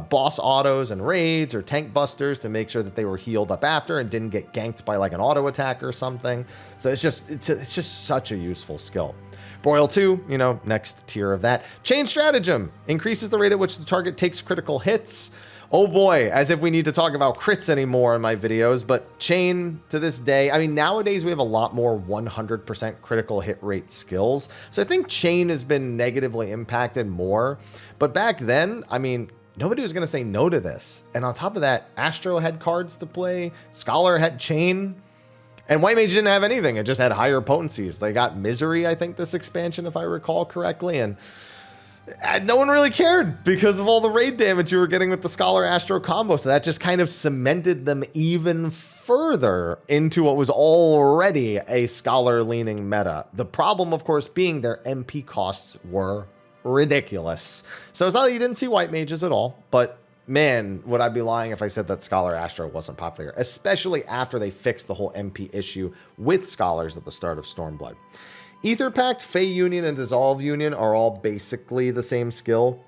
boss autos and raids or tank busters to make sure that they were healed up after and didn't get ganked by like an auto attack or something. So it's just such a useful skill. Broil 2, next tier of that. Chain Stratagem increases the rate at which the target takes critical hits. Oh boy, as if we need to talk about crits anymore in my videos, but Chain to this day, nowadays we have a lot more 100% critical hit rate skills. So I think Chain has been negatively impacted more, but back then, nobody was going to say no to this. And on top of that, Astro had cards to play, Scholar had Chain, and White Mage didn't have anything. It just had higher potencies. They got Misery, I think, this expansion, if I recall correctly, and no one really cared because of all the raid damage you were getting with the Scholar Astro combo. So that just kind of cemented them even further into what was already a Scholar-leaning meta. The problem, of course, being their MP costs were ridiculous. So it's not that you didn't see White Mages at all, but man, would I be lying if I said that Scholar Astro wasn't popular, especially after they fixed the whole MP issue with Scholars at the start of Stormblood. Ether Pact, Fey Union, and Dissolve Union are all basically the same skill.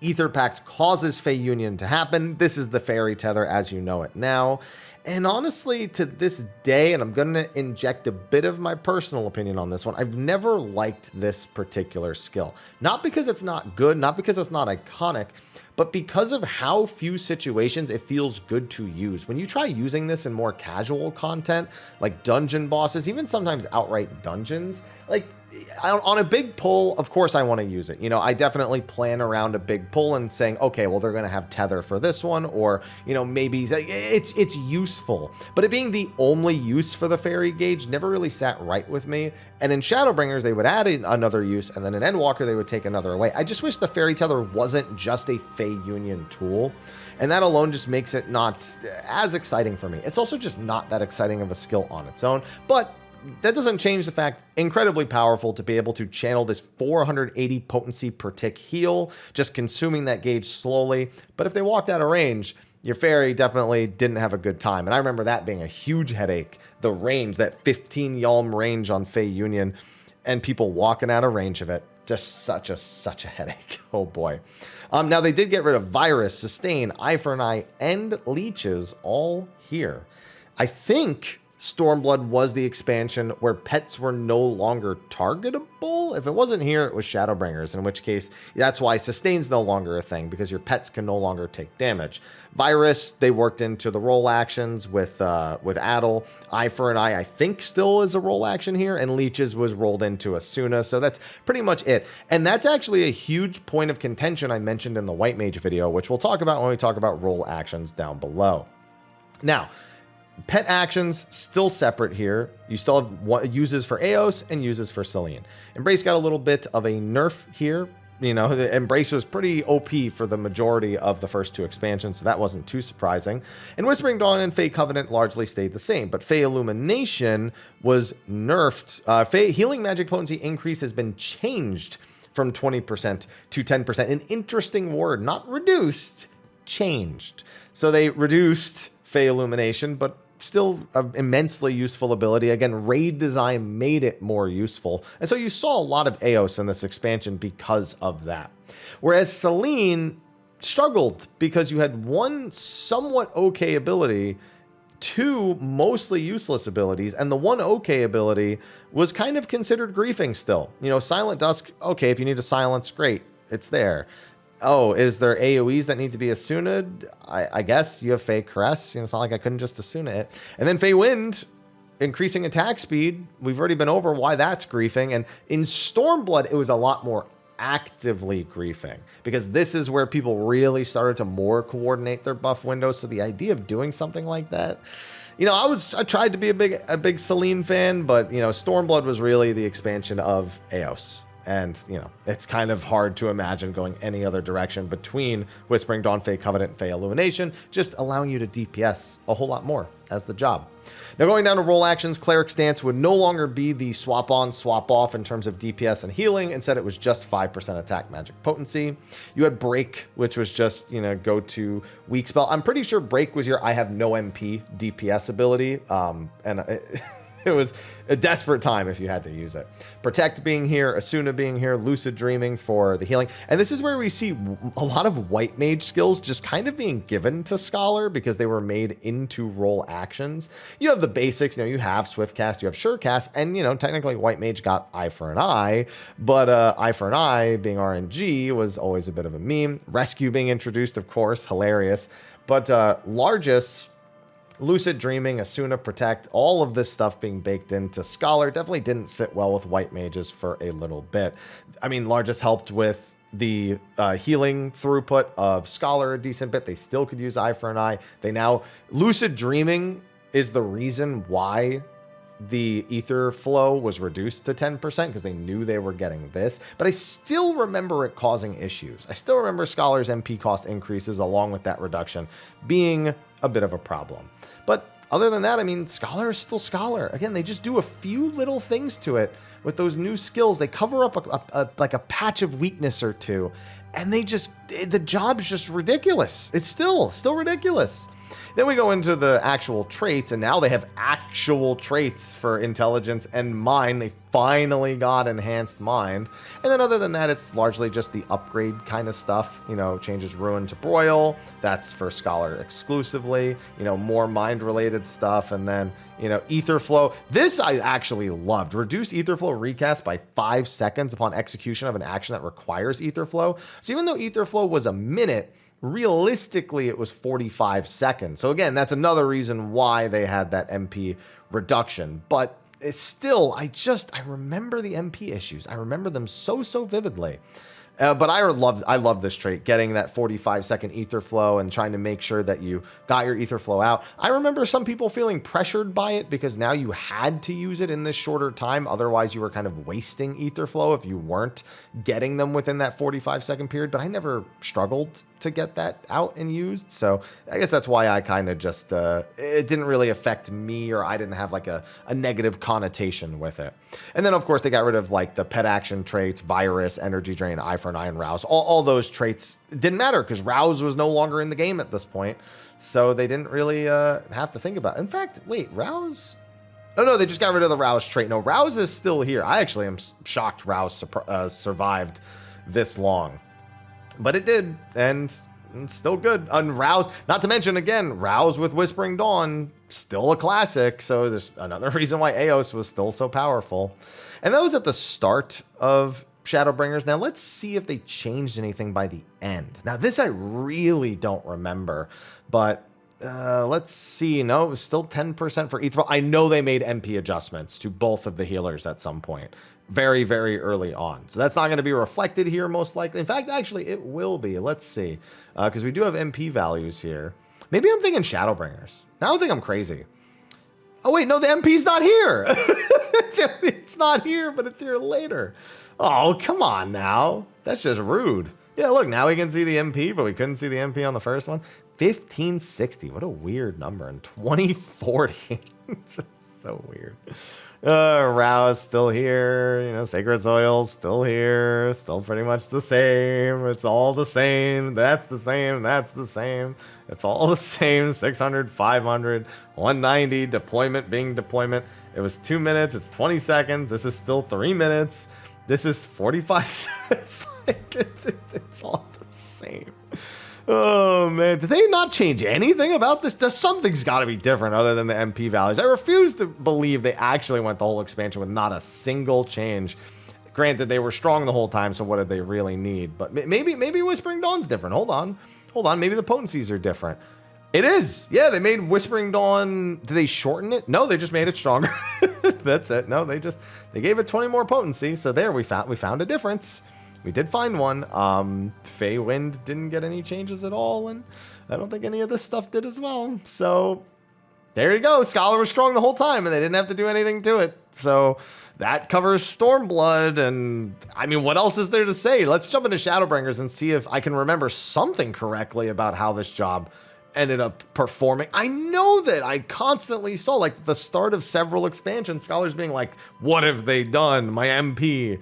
Ether Pact causes Fey Union to happen. This is the Fairy Tether as you know it now. And honestly, to this day, and I'm going to inject a bit of my personal opinion on this one, I've never liked this particular skill. Not because it's not good, not because it's not iconic, but because of how few situations it feels good to use. When you try using this in more casual content, like dungeon bosses, even sometimes outright dungeons, like on a big pull, of course I want to use it. I definitely plan around a big pull and saying, okay, well, they're going to have tether for this one, or, maybe it's useful. But it being the only use for the fairy gauge never really sat right with me. And in Shadowbringers, they would add another use, and then in Endwalker, they would take another away. I just wish the Fairy Tether wasn't just a Fey Union tool, and that alone just makes it not as exciting for me. It's also just not that exciting of a skill on its own, but that doesn't change the fact, incredibly powerful to be able to channel this 480 potency per tick heal, just consuming that gauge slowly. But if they walked out of range, your fairy definitely didn't have a good time. And I remember that being a huge headache, the range, that 15 Yalm range on Fey Union, and people walking out of range of it. Just such a headache. Oh boy. Now they did get rid of Virus, Sustain, Eye for an Eye, and Leeches all here. I think Stormblood was the expansion where pets were no longer targetable. If it wasn't here, it was Shadowbringers, in which case that's why Sustain's no longer a thing, because your pets can no longer take damage. Virus, they worked into the roll actions with Addle. Eye for an Eye, I think, still is a roll action here, and Leeches was rolled into Asuna, so that's pretty much it. And that's actually a huge point of contention I mentioned in the White Mage video, which we'll talk about when we talk about roll actions down below. Now, pet actions still separate here. You still have uses for Eos and uses for Cillian. Embrace got a little bit of a nerf here. You know, the Embrace was pretty OP for the majority of the first 2 expansions, so that wasn't too surprising. And Whispering Dawn and Fey Covenant largely stayed the same, but Fey Illumination was nerfed. Fey Healing Magic Potency increase has been changed from 20% to 10%. An interesting word, not reduced, changed. So they reduced Fey Illumination, but still an immensely useful ability. Again, raid design made it more useful. And so you saw a lot of Eos in this expansion because of that. Whereas Selene struggled because you had 1 somewhat okay ability, 2 mostly useless abilities, and the 1 okay ability was kind of considered griefing still. You know, Silent Dusk, okay, if you need to silence, great, it's there. Oh, is there AoEs that need to be Asuna'd? I guess you have Fey Caress. You know, it's not like I couldn't just Asuna it. And then Fey Wind, increasing attack speed. We've already been over why that's griefing. And in Stormblood, it was a lot more actively griefing, because this is where people really started to more coordinate their buff windows. So the idea of doing something like that, you know, I tried to be a big Selene fan, but you know, Stormblood was really the expansion of Eos. And, you know, it's kind of hard to imagine going any other direction between Whispering Dawn, Fey Covenant, and Fey Illumination, just allowing you to DPS a whole lot more as the job. Now, going down to role actions, Cleric Stance would no longer be the swap on, swap off in terms of DPS and healing. Instead, it was just 5% attack magic potency. You had Break, which was just, you know, go to weak spell. I'm pretty sure Break was your I have no MP DPS ability. It was a desperate time if you had to use it. Protect being here, Asuna being here, Lucid Dreaming for the healing. And this is where we see a lot of white mage skills just kind of being given to Scholar because they were made into role actions. You have the basics, you know, you have Swift Cast, you have Sure Cast, and, you know, technically white mage got Eye for an Eye, but Eye for an Eye being RNG was always a bit of a meme. Rescue being introduced, of course, hilarious. But Largest, Lucid Dreaming, Asuna, Protect, all of this stuff being baked into Scholar definitely didn't sit well with white mages for a little bit. I mean, Largest helped with the healing throughput of Scholar a decent bit. They still could use Eye for an Eye. They now, Lucid Dreaming is the reason why the ether flow was reduced to 10% because they knew they were getting this. But I still remember it causing issues. I still remember Scholar's MP cost increases along with that reduction being a bit of a problem. But other than that, I mean, Scholar is still Scholar. Again, they just do a few little things to it with those new skills. They cover up like a patch of weakness or two, and they just, the job's just ridiculous. It's still ridiculous. Then we go into the actual traits, and now they have actual traits for intelligence and mind. They finally got enhanced mind. And then other than that, it's largely just the upgrade kind of stuff. You know, changes Ruin to Broil. That's for Scholar exclusively. You know, more mind-related stuff. And then, you know, Ether Flow. This I actually loved. Reduced Ether Flow recast by 5 seconds upon execution of an action that requires Ether Flow. So even though Ether Flow was a minute, realistically, it was 45 seconds. So again, that's another reason why they had that MP reduction. But it's still, I remember the MP issues. I remember them so vividly. But I love this trait, getting that 45-second ether flow and trying to make sure that you got your ether flow out. I remember some people feeling pressured by it because now you had to use it in this shorter time. Otherwise, you were kind of wasting ether flow if you weren't getting them within that 45-second period. But I never struggled to get that out and used. So I guess that's why I kind of just, it didn't really affect me, or I didn't have like a negative connotation with it. And then of course they got rid of like the pet action traits, Virus, Energy Drain, Eye for an Eye, and Rouse. All those traits didn't matter because Rouse was no longer in the game at this point. So they didn't really have to think about it. In fact, wait, Rouse? Oh no, they just got rid of the Rouse trait. No, Rouse is still here. I actually am shocked Rouse survived this long. But it did, and it's still good. And Rouse, not to mention, again, Rouse with Whispering Dawn, still a classic. So there's another reason why Eos was still so powerful. And that was at the start of Shadowbringers. Now let's see if they changed anything by the end. Now this I really don't remember, but let's see. No, it was still 10% for Ether. I know they made MP adjustments to both of the healers at some point. Very, very early on. So that's not going to be reflected here most likely. In fact, actually, it will be. Let's see. Because we do have MP values here. Maybe I'm thinking Shadowbringers. Now I think I'm crazy. Oh, wait, no, the MP's not here. It's not here, but it's here later. Oh, come on now. That's just rude. Yeah, look, now we can see the MP, but we couldn't see the MP on the first one. 1560. What a weird number. And 2040. It's so weird. Rouse still here. You know, Sacred Soil's still here. Still pretty much the same. It's all the same. That's the same. That's the same. It's all the same. 600, 500, 190. Deployment being deployment. It was 2 minutes. It's 20 seconds. This is still 3 minutes. This is 45 cents. It's all the same. Oh, man. Did they not change anything about this? Something's got to be different other than the MP values. I refuse to believe they actually went the whole expansion with not a single change. Granted, they were strong the whole time, so what did they really need? But maybe Whispering Dawn's different. Hold on. Maybe the potencies are different. It is. Yeah, they made Whispering Dawn. Did they shorten it? No, they just made it stronger. That's it. No, they gave it 20 more potency. So there, we found a difference. We did find one. Feywind didn't get any changes at all, and I don't think any of this stuff did as well. So there you go. Scholar was strong the whole time, and they didn't have to do anything to it. So that covers Stormblood, and I mean, what else is there to say? Let's jump into Shadowbringers and see if I can remember something correctly about how this job ended up performing. I know that I constantly saw, like, the start of several expansions, scholars being like, what have they done? My MP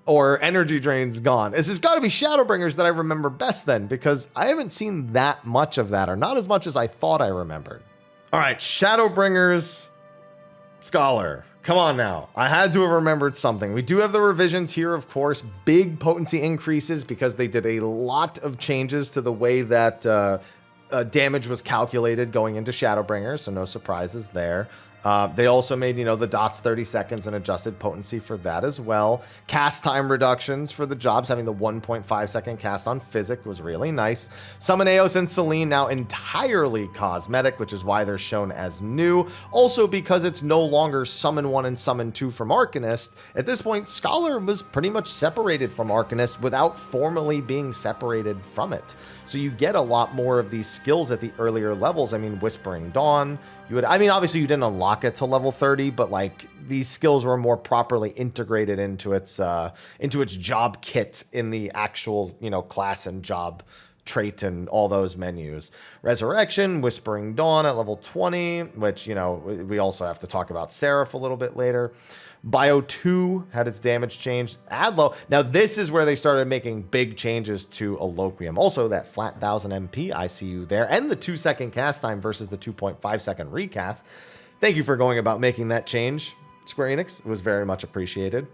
or energy drain's gone. This has got to be Shadowbringers that I remember best then, because I haven't seen that much of that, or not as much as I thought I remembered. All right, Shadowbringers, Scholar. Come on now. I had to have remembered something. We do have the revisions here, of course. Big potency increases because they did a lot of changes to the way that damage was calculated going into Shadowbringers, so no surprises there. They also made, the dots 30 seconds and adjusted potency for that as well. Cast time reductions for the jobs, having the 1.5 second cast on Physic was really nice. Summon Eos and Selene now entirely cosmetic, which is why they're shown as new. Also because it's no longer Summon 1 and Summon 2 from Arcanist. At this point, Scholar was pretty much separated from Arcanist without formally being separated from it. So you get a lot more of these skills at the earlier levels. I mean, Whispering Dawn, obviously you didn't unlock it to level 30, but like these skills were more properly integrated into its job kit in the actual, class and job trait and all those menus. Resurrection, Whispering Dawn at level 20, which, we also have to talk about Seraph a little bit later. Bio 2 had its damage changed. Adlo. Now, this is where they started making big changes to Eloquium. Also, that flat 1000 MP, I see you there, and the 2 second cast time versus the 2.5 second recast. Thank you for going about making that change, Square Enix. It was very much appreciated.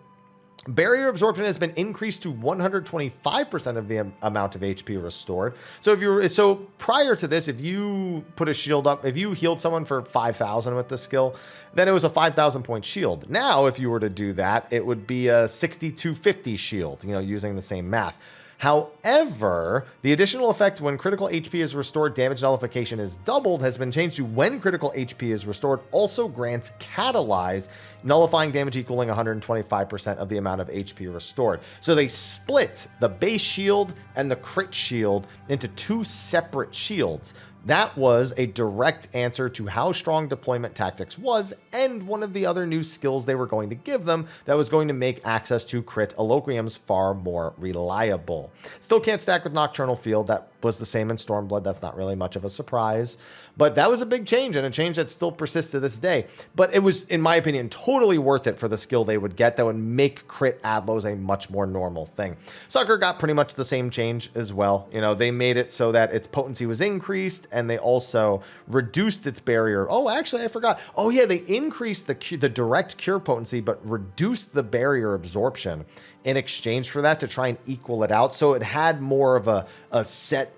Barrier absorption has been increased to 125% of the amount of HP restored. So prior to this, if you put a shield up, if you healed someone for 5,000 with the skill, then it was a 5,000 point shield. Now, if you were to do that, it would be a 6,250 shield, using the same math. However, the additional effect when critical HP is restored, damage nullification is doubled, has been changed to when critical HP is restored also grants Catalyze, nullifying damage equaling 125% of the amount of HP restored. So they split the base shield and the crit shield into 2 separate shields. That was a direct answer to how strong deployment tactics was, and one of the other new skills they were going to give them that was going to make access to crit Eloquiums far more reliable. Still can't stack with Nocturnal Field. That was the same in Stormblood. That's not really much of a surprise. But that was a big change, and a change that still persists to this day. But it was, in my opinion, totally worth it for the skill they would get that would make crit Adlos a much more normal thing. Sucker got pretty much the same change as well. They made it so that its potency was increased, and they also reduced its barrier. Oh, actually, I forgot. Oh, yeah, they increased the direct cure potency, but reduced the barrier absorption in exchange for that to try and equal it out. So it had more of a set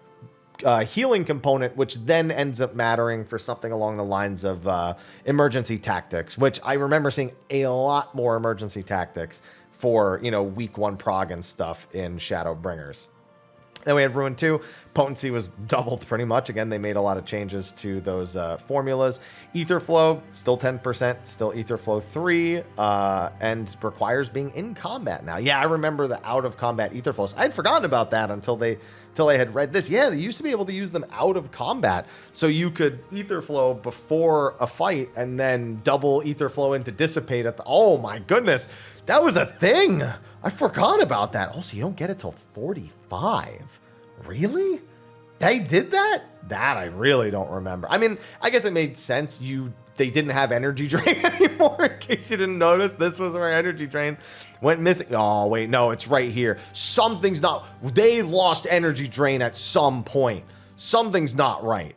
healing component, which then ends up mattering for something along the lines of emergency tactics, which I remember seeing a lot more emergency tactics for, week 1 prog and stuff in Shadowbringers. Then we have Ruin 2. Potency was doubled pretty much. Again, they made a lot of changes to those formulas. Ether Flow, still 10%, still Ether Flow 3, and requires being in combat now. Yeah, I remember the out-of-combat Ether Flows. I'd forgotten about that until they had read this. Yeah, they used to be able to use them out of combat. So you could Ether Flow before a fight and then double Ether Flow into Dissipate at the... Oh my goodness, that was a thing! I forgot about that. Oh, so you don't get it till 45. Really? They did that? That I really don't remember. I mean, I guess it made sense. They didn't have energy drain anymore, in case you didn't notice. This was where energy drain went missing. Oh, wait, no, it's right here. Something's not... They lost energy drain at some point. Something's not right.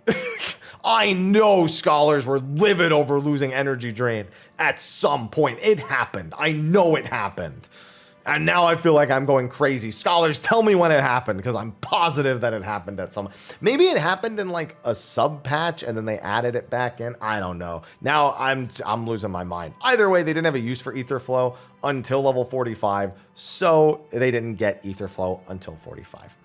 I know scholars were livid over losing energy drain at some point. It happened. I know it happened. And now I feel like I'm going crazy. Scholars, tell me when it happened, because I'm positive that it happened at some... Maybe it happened in like a sub patch and then they added it back in. I don't know. Now I'm losing my mind. Either way, they didn't have a use for Ether Flow until level 45, so they didn't get Ether Flow until 45.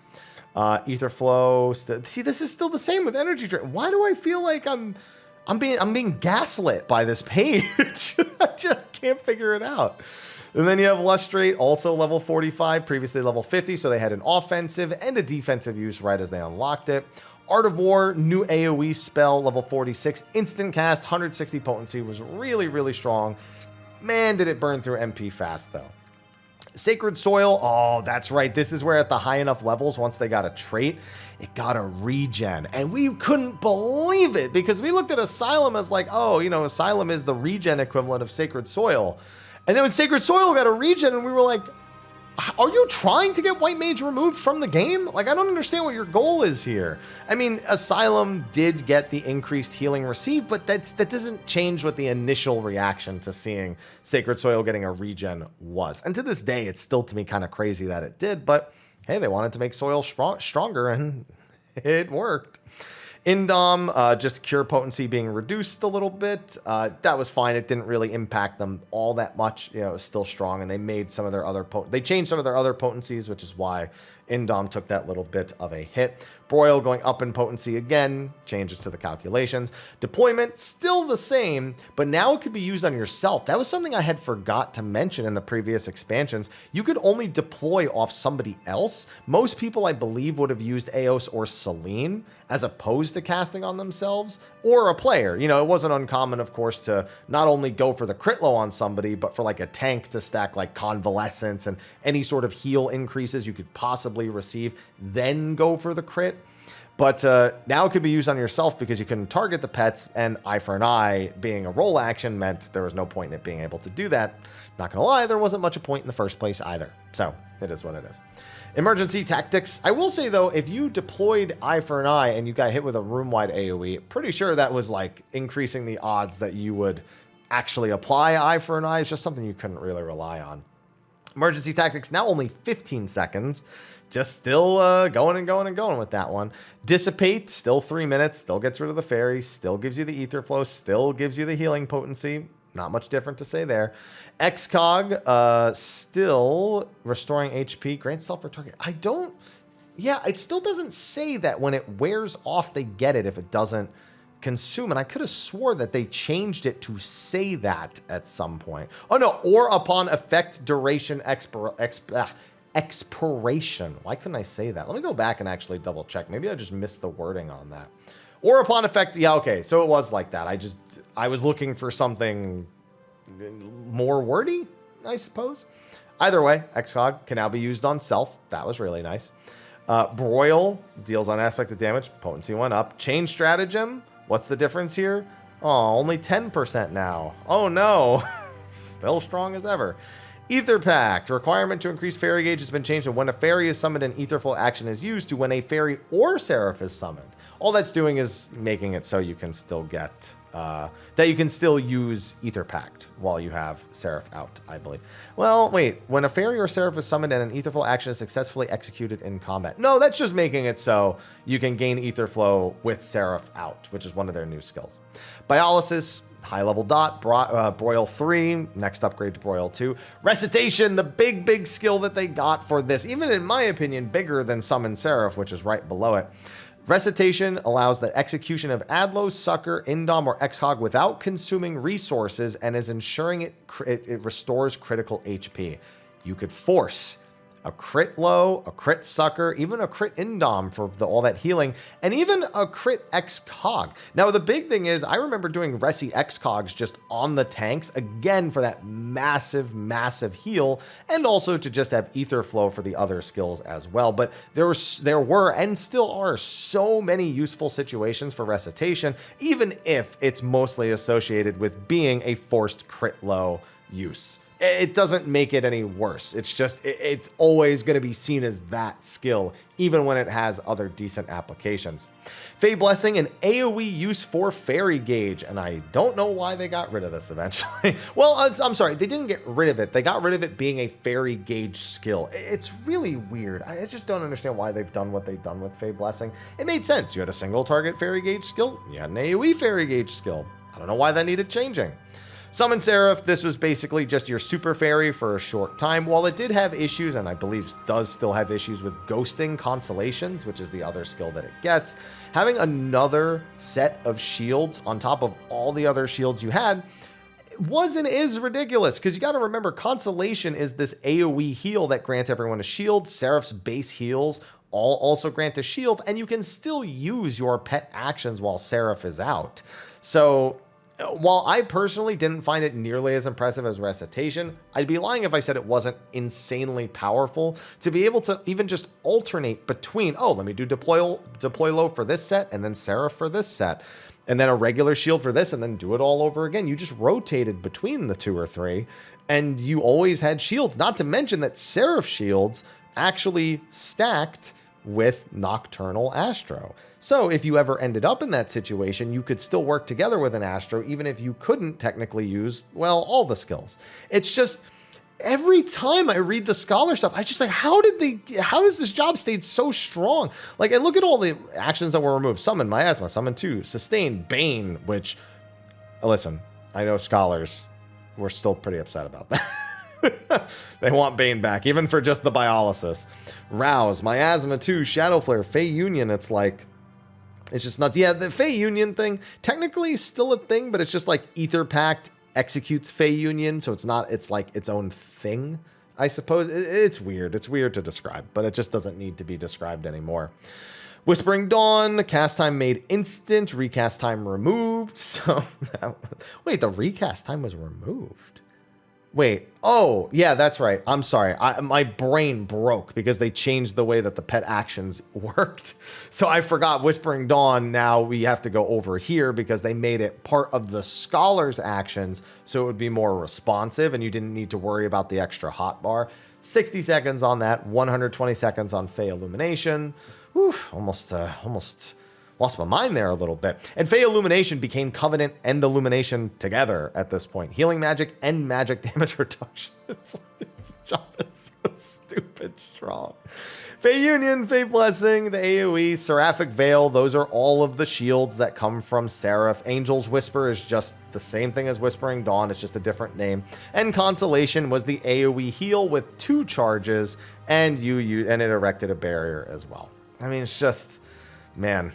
Ether Flow... See, this is still the same with energy drain. Why do I feel like I'm being gaslit by this page? I just can't figure it out. And then you have Lustrate, also level 45, previously level 50, so they had an offensive and a defensive use right as they unlocked it. Art of War, new AoE spell, level 46, instant cast, 160 potency, was really, really strong. Man, did it burn through MP fast, though. Sacred Soil, oh, that's right. This is where at the high enough levels, once they got a trait, it got a regen. And we couldn't believe it, because we looked at Asylum as like, oh, you know, Asylum is the regen equivalent of Sacred Soil. And then when Sacred Soil got a regen, and we were like, are you trying to get White Mage removed from the game? Like, I don't understand what your goal is here. I mean, Asylum did get the increased healing received, but that doesn't change what the initial reaction to seeing Sacred Soil getting a regen was. And to this day, it's still to me kind of crazy that it did, but hey, they wanted to make Soil stronger, and it worked. Indom, just cure potency being reduced a little bit. That was fine. It didn't really impact them all that much. You know, it was still strong, and they made some of their other they changed some of their other potencies, which is why Indom took that little bit of a hit. Broil going up in potency again, changes to the calculations. Deployment, still the same, but now it could be used on yourself. That was something I had forgot to mention in the previous expansions. You could only deploy off somebody else. Most people, I believe, would have used Eos or Selene as opposed to casting on themselves, or a player. You know, it wasn't uncommon, of course, to not only go for the crit low on somebody, but for like a tank to stack like Convalescence and any sort of heal increases you could possibly receive, then go for the crit. But now it could be used on yourself because you can target the pets, and Eye for an Eye being a roll action meant there was no point in it being able to do that. Not gonna lie, there wasn't much a point in the first place either. So it is what it is. Emergency Tactics. I will say though, if you deployed Eye for an Eye and you got hit with a room-wide AoE, pretty sure that was like increasing the odds that you would actually apply Eye for an Eye. It's just something you couldn't really rely on. Emergency Tactics, now only 15 seconds. Just still going and going and going with that one. Dissipate, still 3 minutes, still gets rid of the fairy, still gives you the ether flow, still gives you the healing potency. Not much different to say there. Excog, still restoring HP, grant self for target. Yeah, it still doesn't say that when it wears off, they get it if it doesn't consume. And I could have swore that they changed it to say that at some point. Oh no, or upon effect duration expiration. Why couldn't I say that? Let me go back and actually double check. Maybe I just missed the wording on that. Or upon effect. Yeah, okay. So it was like that. I was looking for something more wordy, I suppose. Either way, Excog can now be used on self. That was really nice. Broil deals unaspected damage. Potency went up. Change stratagem. What's the difference here? Oh, only 10% now. Oh no. Still strong as ever. Ether Pact. Requirement to increase fairy gauge has been changed to when a fairy is summoned, an ether flow action is used, to when a fairy or seraph is summoned. All that's doing is making it so you can still get, that you can still use Ether Pact while you have Seraph out, I believe. Well, wait, when a fairy or Seraph is summoned and an Ether Flow action is successfully executed in combat. No, that's just making it so you can gain Ether Flow with Seraph out, which is one of their new skills. Biolysis, high level dot, Broil 3, next upgrade to Broil 2. Recitation, the big skill that they got for this, even in my opinion, bigger than Summon Seraph, which is right below it. Recitation allows the execution of Adlo, Sucker, Indom, or Exhog without consuming resources and is ensuring it restores critical HP. You could force a crit low, a crit sucker, even a crit indom for all that healing, and even a crit X-Cog. Now, the big thing is, I remember doing Resi X-Cogs just on the tanks, again, for that massive heal, and also to just have Ether Flow for the other skills as well. But there were, and still are, so many useful situations for Recitation, even if it's mostly associated with being a forced crit low use. It doesn't make it any worse. It's just, it's always going to be seen as that skill, even when it has other decent applications. Fey Blessing, an AoE use for Fairy Gauge, and I don't know why they got rid of this eventually. Well, I'm sorry, they didn't get rid of it. They got rid of it being a Fairy Gauge skill. It's really weird. I just don't understand why they've done what they've done with Fey Blessing. It made sense. You had a single target Fairy Gauge skill. You had an AoE Fairy Gauge skill. I don't know why that needed changing. Summon Seraph, this was basically just your super fairy for a short time. While it did have issues, and I believe does still have issues with ghosting constellations, which is the other skill that it gets, having another set of shields on top of all the other shields you had was and is ridiculous, because you got to remember, Consolation is this AoE heal that grants everyone a shield. Seraph's base heals all also grant a shield, and you can still use your pet actions while Seraph is out. So while I personally didn't find it nearly as impressive as Recitation, I'd be lying if I said it wasn't insanely powerful to be able to even just alternate between, oh, let me do deploy low for this set and then Seraph for this set, and then a regular shield for this, and then do it all over again. You just rotated between the 2 or 3, and you always had shields, not to mention that Seraph shields actually stacked with Nocturnal Astro. So if you ever ended up in that situation, you could still work together with an Astro, even if you couldn't technically use, well, all the skills. It's just, every time I read the Scholar stuff, I just like, how does this job stayed so strong? Like, and look at all the actions that were removed. Summon Miasma, Summon 2, Sustain, Bane, which, listen, I know Scholars were still pretty upset about that. They want Bane back, even for just the Biolysis. Rouse, Miasma 2, Shadow Flare, Fey Union, it's like, it's just not, yeah, the Fey Union thing, technically still a thing, but it's just like Ether Pact executes Fey Union, so it's not, it's like its own thing, I suppose. It's weird. It's weird to describe, but it just doesn't need to be described anymore. Whispering Dawn, cast time made instant, recast time removed. So, wait, the recast time was removed. Wait, oh, yeah, that's right. I'm sorry. My brain broke because they changed the way that the pet actions worked. So I forgot Whispering Dawn. Now we have to go over here because they made it part of the Scholar's actions, so it would be more responsive and you didn't need to worry about the extra hotbar. 60 seconds on that, 120 seconds on Fey Illumination. Whew, almost lost my mind there a little bit. And Fey Illumination became Covenant and Illumination together at this point. Healing magic and magic damage reduction. It's so stupid strong. Fey Union, Fey Blessing, the AoE, Seraphic Veil, those are all of the shields that come from Seraph. Angel's Whisper is just the same thing as Whispering Dawn, it's just a different name. And Consolation was the AoE heal with 2 charges, and it erected a barrier as well. I mean, it's just, man.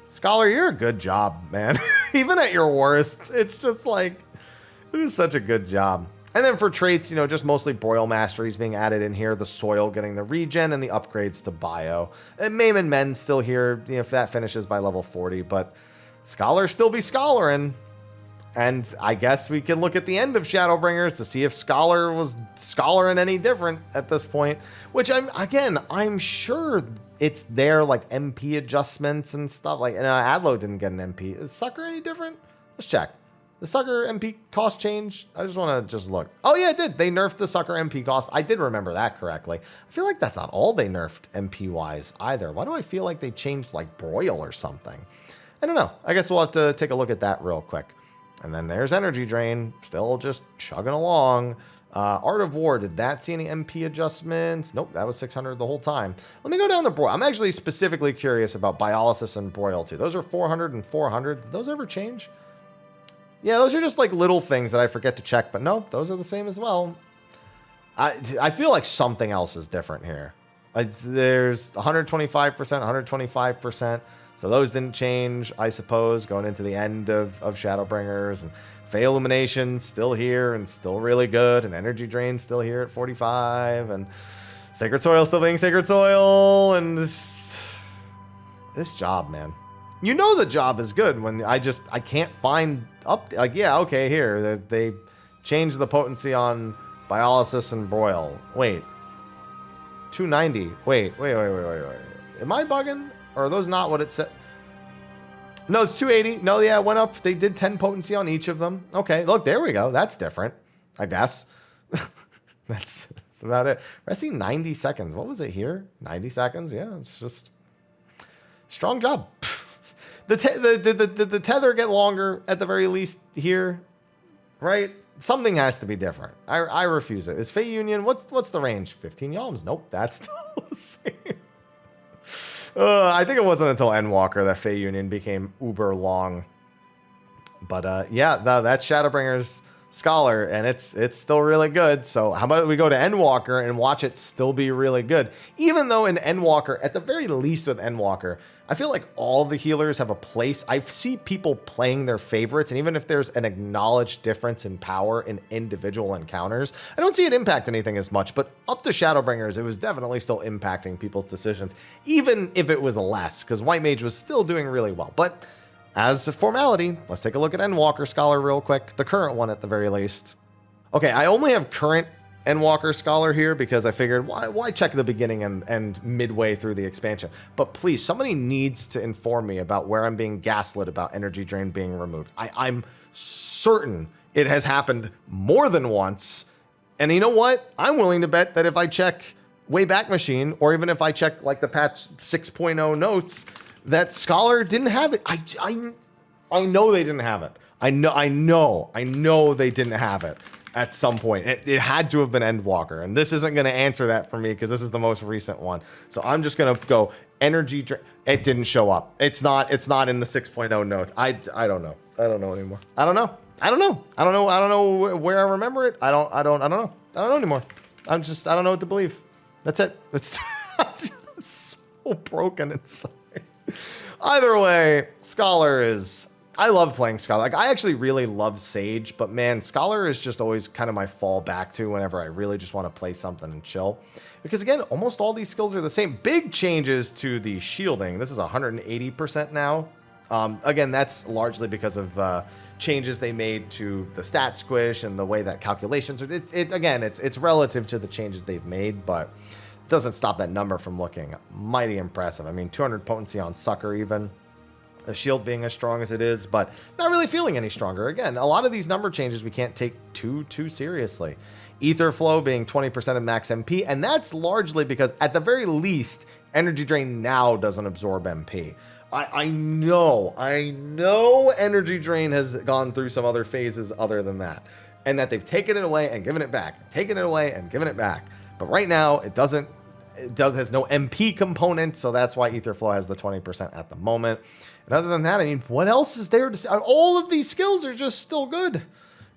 Scholar, you're a good job, man. Even at your worst, it's just like, it is such a good job. And then for traits, you know, just mostly Broil Masteries being added in here, the Soil getting the regen, and the upgrades to Bio. And Maim and Men still here, you know, if that finishes by level 40, but Scholar still be scholaring. And I guess we can look at the end of Shadowbringers to see if Scholar was scholaring any different at this point, which I'm sure it's there, like MP adjustments and stuff. Like, and Adlo didn't get an MP. Is Sucker any different? Let's check. the Sucker MP cost change? I just want to look. Oh yeah, it did. They nerfed the Sucker MP cost. I did remember that correctly. I feel like that's not all they nerfed MP-wise either. Why do I feel like they changed like Broil or something? I don't know. I guess we'll have to take a look at that real quick. And then there's Energy Drain, still just chugging along. Art of War, did that see any MP adjustments? Nope, that was 600 the whole time. Let me go down to Broil. I'm actually specifically curious about Biolysis and Broil too. Those are 400 and 400. Did those ever change? Yeah, those are just like little things that I forget to check, but no, those are the same as well. I feel like something else is different here. There's 125%, 125%. So those didn't change, I suppose, going into the end of Shadowbringers. And Fey Illumination still here and still really good. And Energy Drain still here at 45. And Sacred Soil still being Sacred Soil. And this job, man. You know the job is good when I can't find up. Like, yeah, okay, here. They changed the potency on Biolysis and Broil. Wait. 290. Wait. Am I bugging? Or are those not what it said? No, it's 280. No, yeah, it went up. They did 10 potency on each of them. Okay, look, there we go. That's different, I guess. That's about it. Resi 90 seconds. What was it here? 90 seconds? Yeah, it's just strong job. Did the tether get longer at the very least here? Right? Something has to be different. I refuse it. Is Fey Union, what's the range? 15 yalms? Nope, that's still the same. I think it wasn't until Endwalker that Fey Union became uber long. But yeah, that's Shadowbringers Scholar, and it's still really good. So how about we go to Endwalker and watch it still be really good? Even though in Endwalker, at the very least with Endwalker, I feel like all the healers have a place. I see people playing their favorites, and even if there's an acknowledged difference in power in individual encounters, I don't see it impact anything as much. But up to Shadowbringers, it was definitely still impacting people's decisions, even if it was less, because White Mage was still doing really well. But as a formality, let's take a look at Endwalker Scholar real quick, the current one at the very least. Okay, I only have current Endwalker Scholar here because I figured why check the beginning and midway through the expansion. But please, somebody needs to inform me about where I'm being gaslit about Energy Drain being removed. I'm certain it has happened more than once. And you know what? I'm willing to bet that if I check Wayback Machine, or even if I check like the patch 6.0 notes, that Scholar didn't have it. I know they didn't have it. I know they didn't have it. At some point, it had to have been Endwalker, and this isn't going to answer that for me because this is the most recent one. So I'm just going to go Energy Drain. It didn't show up. It's not in the 6.0 notes. I don't know. I don't know anymore. I don't know where I remember it. I don't know anymore. I don't know what to believe. That's it. I'm so broken inside. Either way, Scholar is. I love playing Scholar. Like, I actually really love Sage, but man, Scholar is just always kind of my fallback to whenever I really just want to play something and chill. Because again, almost all these skills are the same. Big changes to the shielding. This is 180% now. Again, that's largely because of changes they made to the stat squish and the way that calculations are. It's relative to the changes they've made, but it doesn't stop that number from looking mighty impressive. I mean, 200 potency on Sucker even. The shield being as strong as it is, but not really feeling any stronger. Again, a lot of these number changes we can't take too seriously. Ether Flow being 20% of max MP, and that's largely because, at the very least, Energy Drain now doesn't absorb MP. I know Energy Drain has gone through some other phases other than that, and that they've taken it away and given it back, taken it away and given it back. But right now, it has no MP component, so that's why Ether Flow has the 20% at the moment. And other than that, I mean, what else is there to say? All of these skills are just still good. It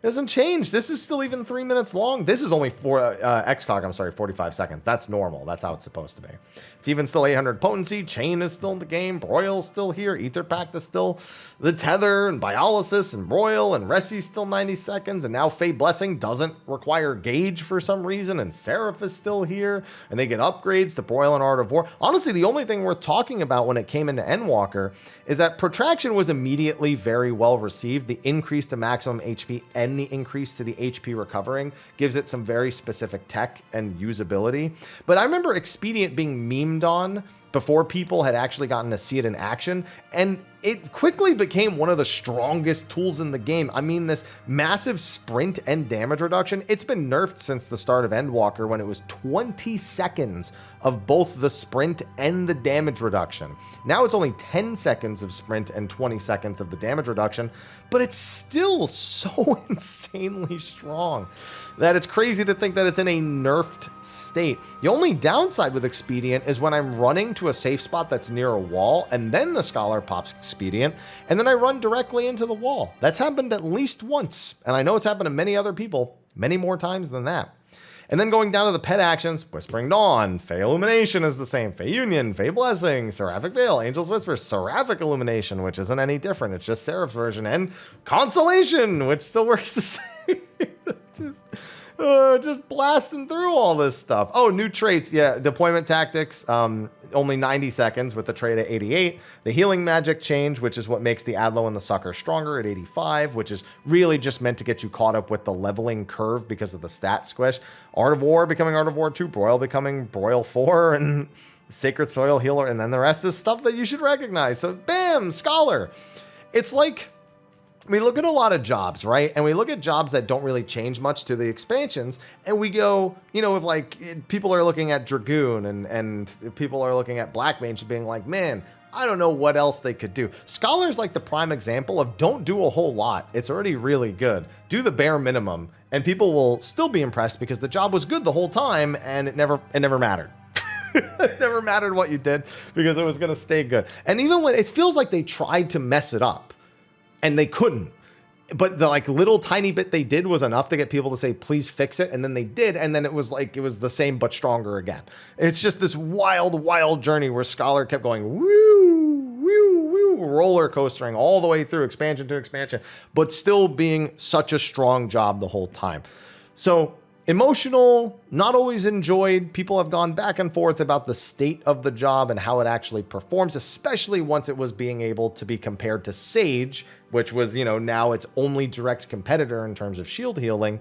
hasn't changed. This is still even 3 minutes long. This is only XCOG, I'm sorry, 45 seconds. That's normal. That's how it's supposed to be. It's even still 800 potency. Chain is still in the game. Broil's still here. Ether Pact is still the Tether, and Biolysis and Broil, and Resi's still 90 seconds. And now Fey Blessing doesn't require Gauge for some reason. And Seraph is still here. And they get upgrades to Broil and Art of War. Honestly, the only thing worth talking about when it came into Endwalker is that Protraction was immediately very well received. The increase to maximum HP and the increase to the HP recovering gives it some very specific tech and usability. But I remember Expedient being memed on before people had actually gotten to see it in action, and it quickly became one of the strongest tools in the game. I mean, this massive sprint and damage reduction, it's been nerfed since the start of Endwalker when it was 20 seconds of both the sprint and the damage reduction. Now it's only 10 seconds of sprint and 20 seconds of the damage reduction, but it's still so insanely strong that it's crazy to think that it's in a nerfed state. The only downside with Expedient is when I'm running to a safe spot that's near a wall, and then the Scholar pops Expedient, and then I run directly into the wall. That's happened at least once, and I know it's happened to many other people many more times than that. And then going down to the pet actions, Whispering Dawn, Fey Illumination is the same, Fey Union, Fey Blessing, Seraphic Veil, Angel's Whisper, Seraphic Illumination, which isn't any different, it's just Seraph's version, and Consolation, which still works the same. Just blasting through all this stuff. Oh, new traits, yeah, Deployment Tactics, only 90 seconds with the trait at 88. The Healing Magic change, which is what makes the Adlo and the Sucker stronger, at 85, which is really just meant to get you caught up with the leveling curve because of the stat squish. Art of War becoming Art of War 2, Broil becoming Broil 4, and Sacred Soil Healer, and then the rest is stuff that you should recognize. So bam, Scholar. It's like, we look at a lot of jobs, right? And we look at jobs that don't really change much to the expansions, and we go, you know, with like, people are looking at Dragoon and people are looking at Black Mage and being like, man, I don't know what else they could do. Scholar's like the prime example of don't do a whole lot. It's already really good. Do the bare minimum, and people will still be impressed because the job was good the whole time, and it never mattered. It never mattered what you did because it was going to stay good. And even when it feels like they tried to mess it up, and they couldn't, but the like little tiny bit they did was enough to get people to say, please fix it. And then they did. And then it was like, it was the same, but stronger again. It's just this wild, wild journey where Scholar kept going, woo, woo, woo, roller coastering all the way through expansion to expansion, but still being such a strong job the whole time. So emotional, not always enjoyed. People have gone back and forth about the state of the job and how it actually performs, especially once it was being able to be compared to Sage, which was, you know, now its only direct competitor in terms of shield healing.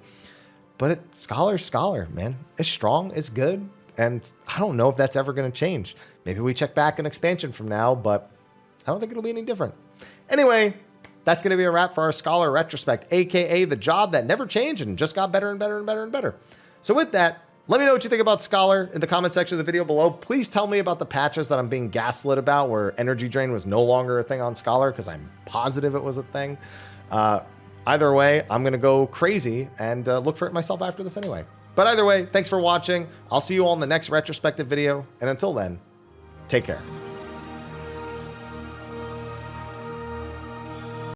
But Scholar, man. It's strong, it's good, and I don't know if that's ever going to change. Maybe we check back an expansion from now, but I don't think it'll be any different. Anyway, that's going to be a wrap for our Scholar Retrospect, aka the job that never changed and just got better and better and better and better. So with that, let me know what you think about Scholar in the comment section of the video below. Please tell me about the patches that I'm being gaslit about where energy drain was no longer a thing on Scholar, because I'm positive it was a thing. Either way, I'm going to go crazy and look for it myself after this anyway. But either way, thanks for watching. I'll see you all in the next retrospective video. And until then, take care.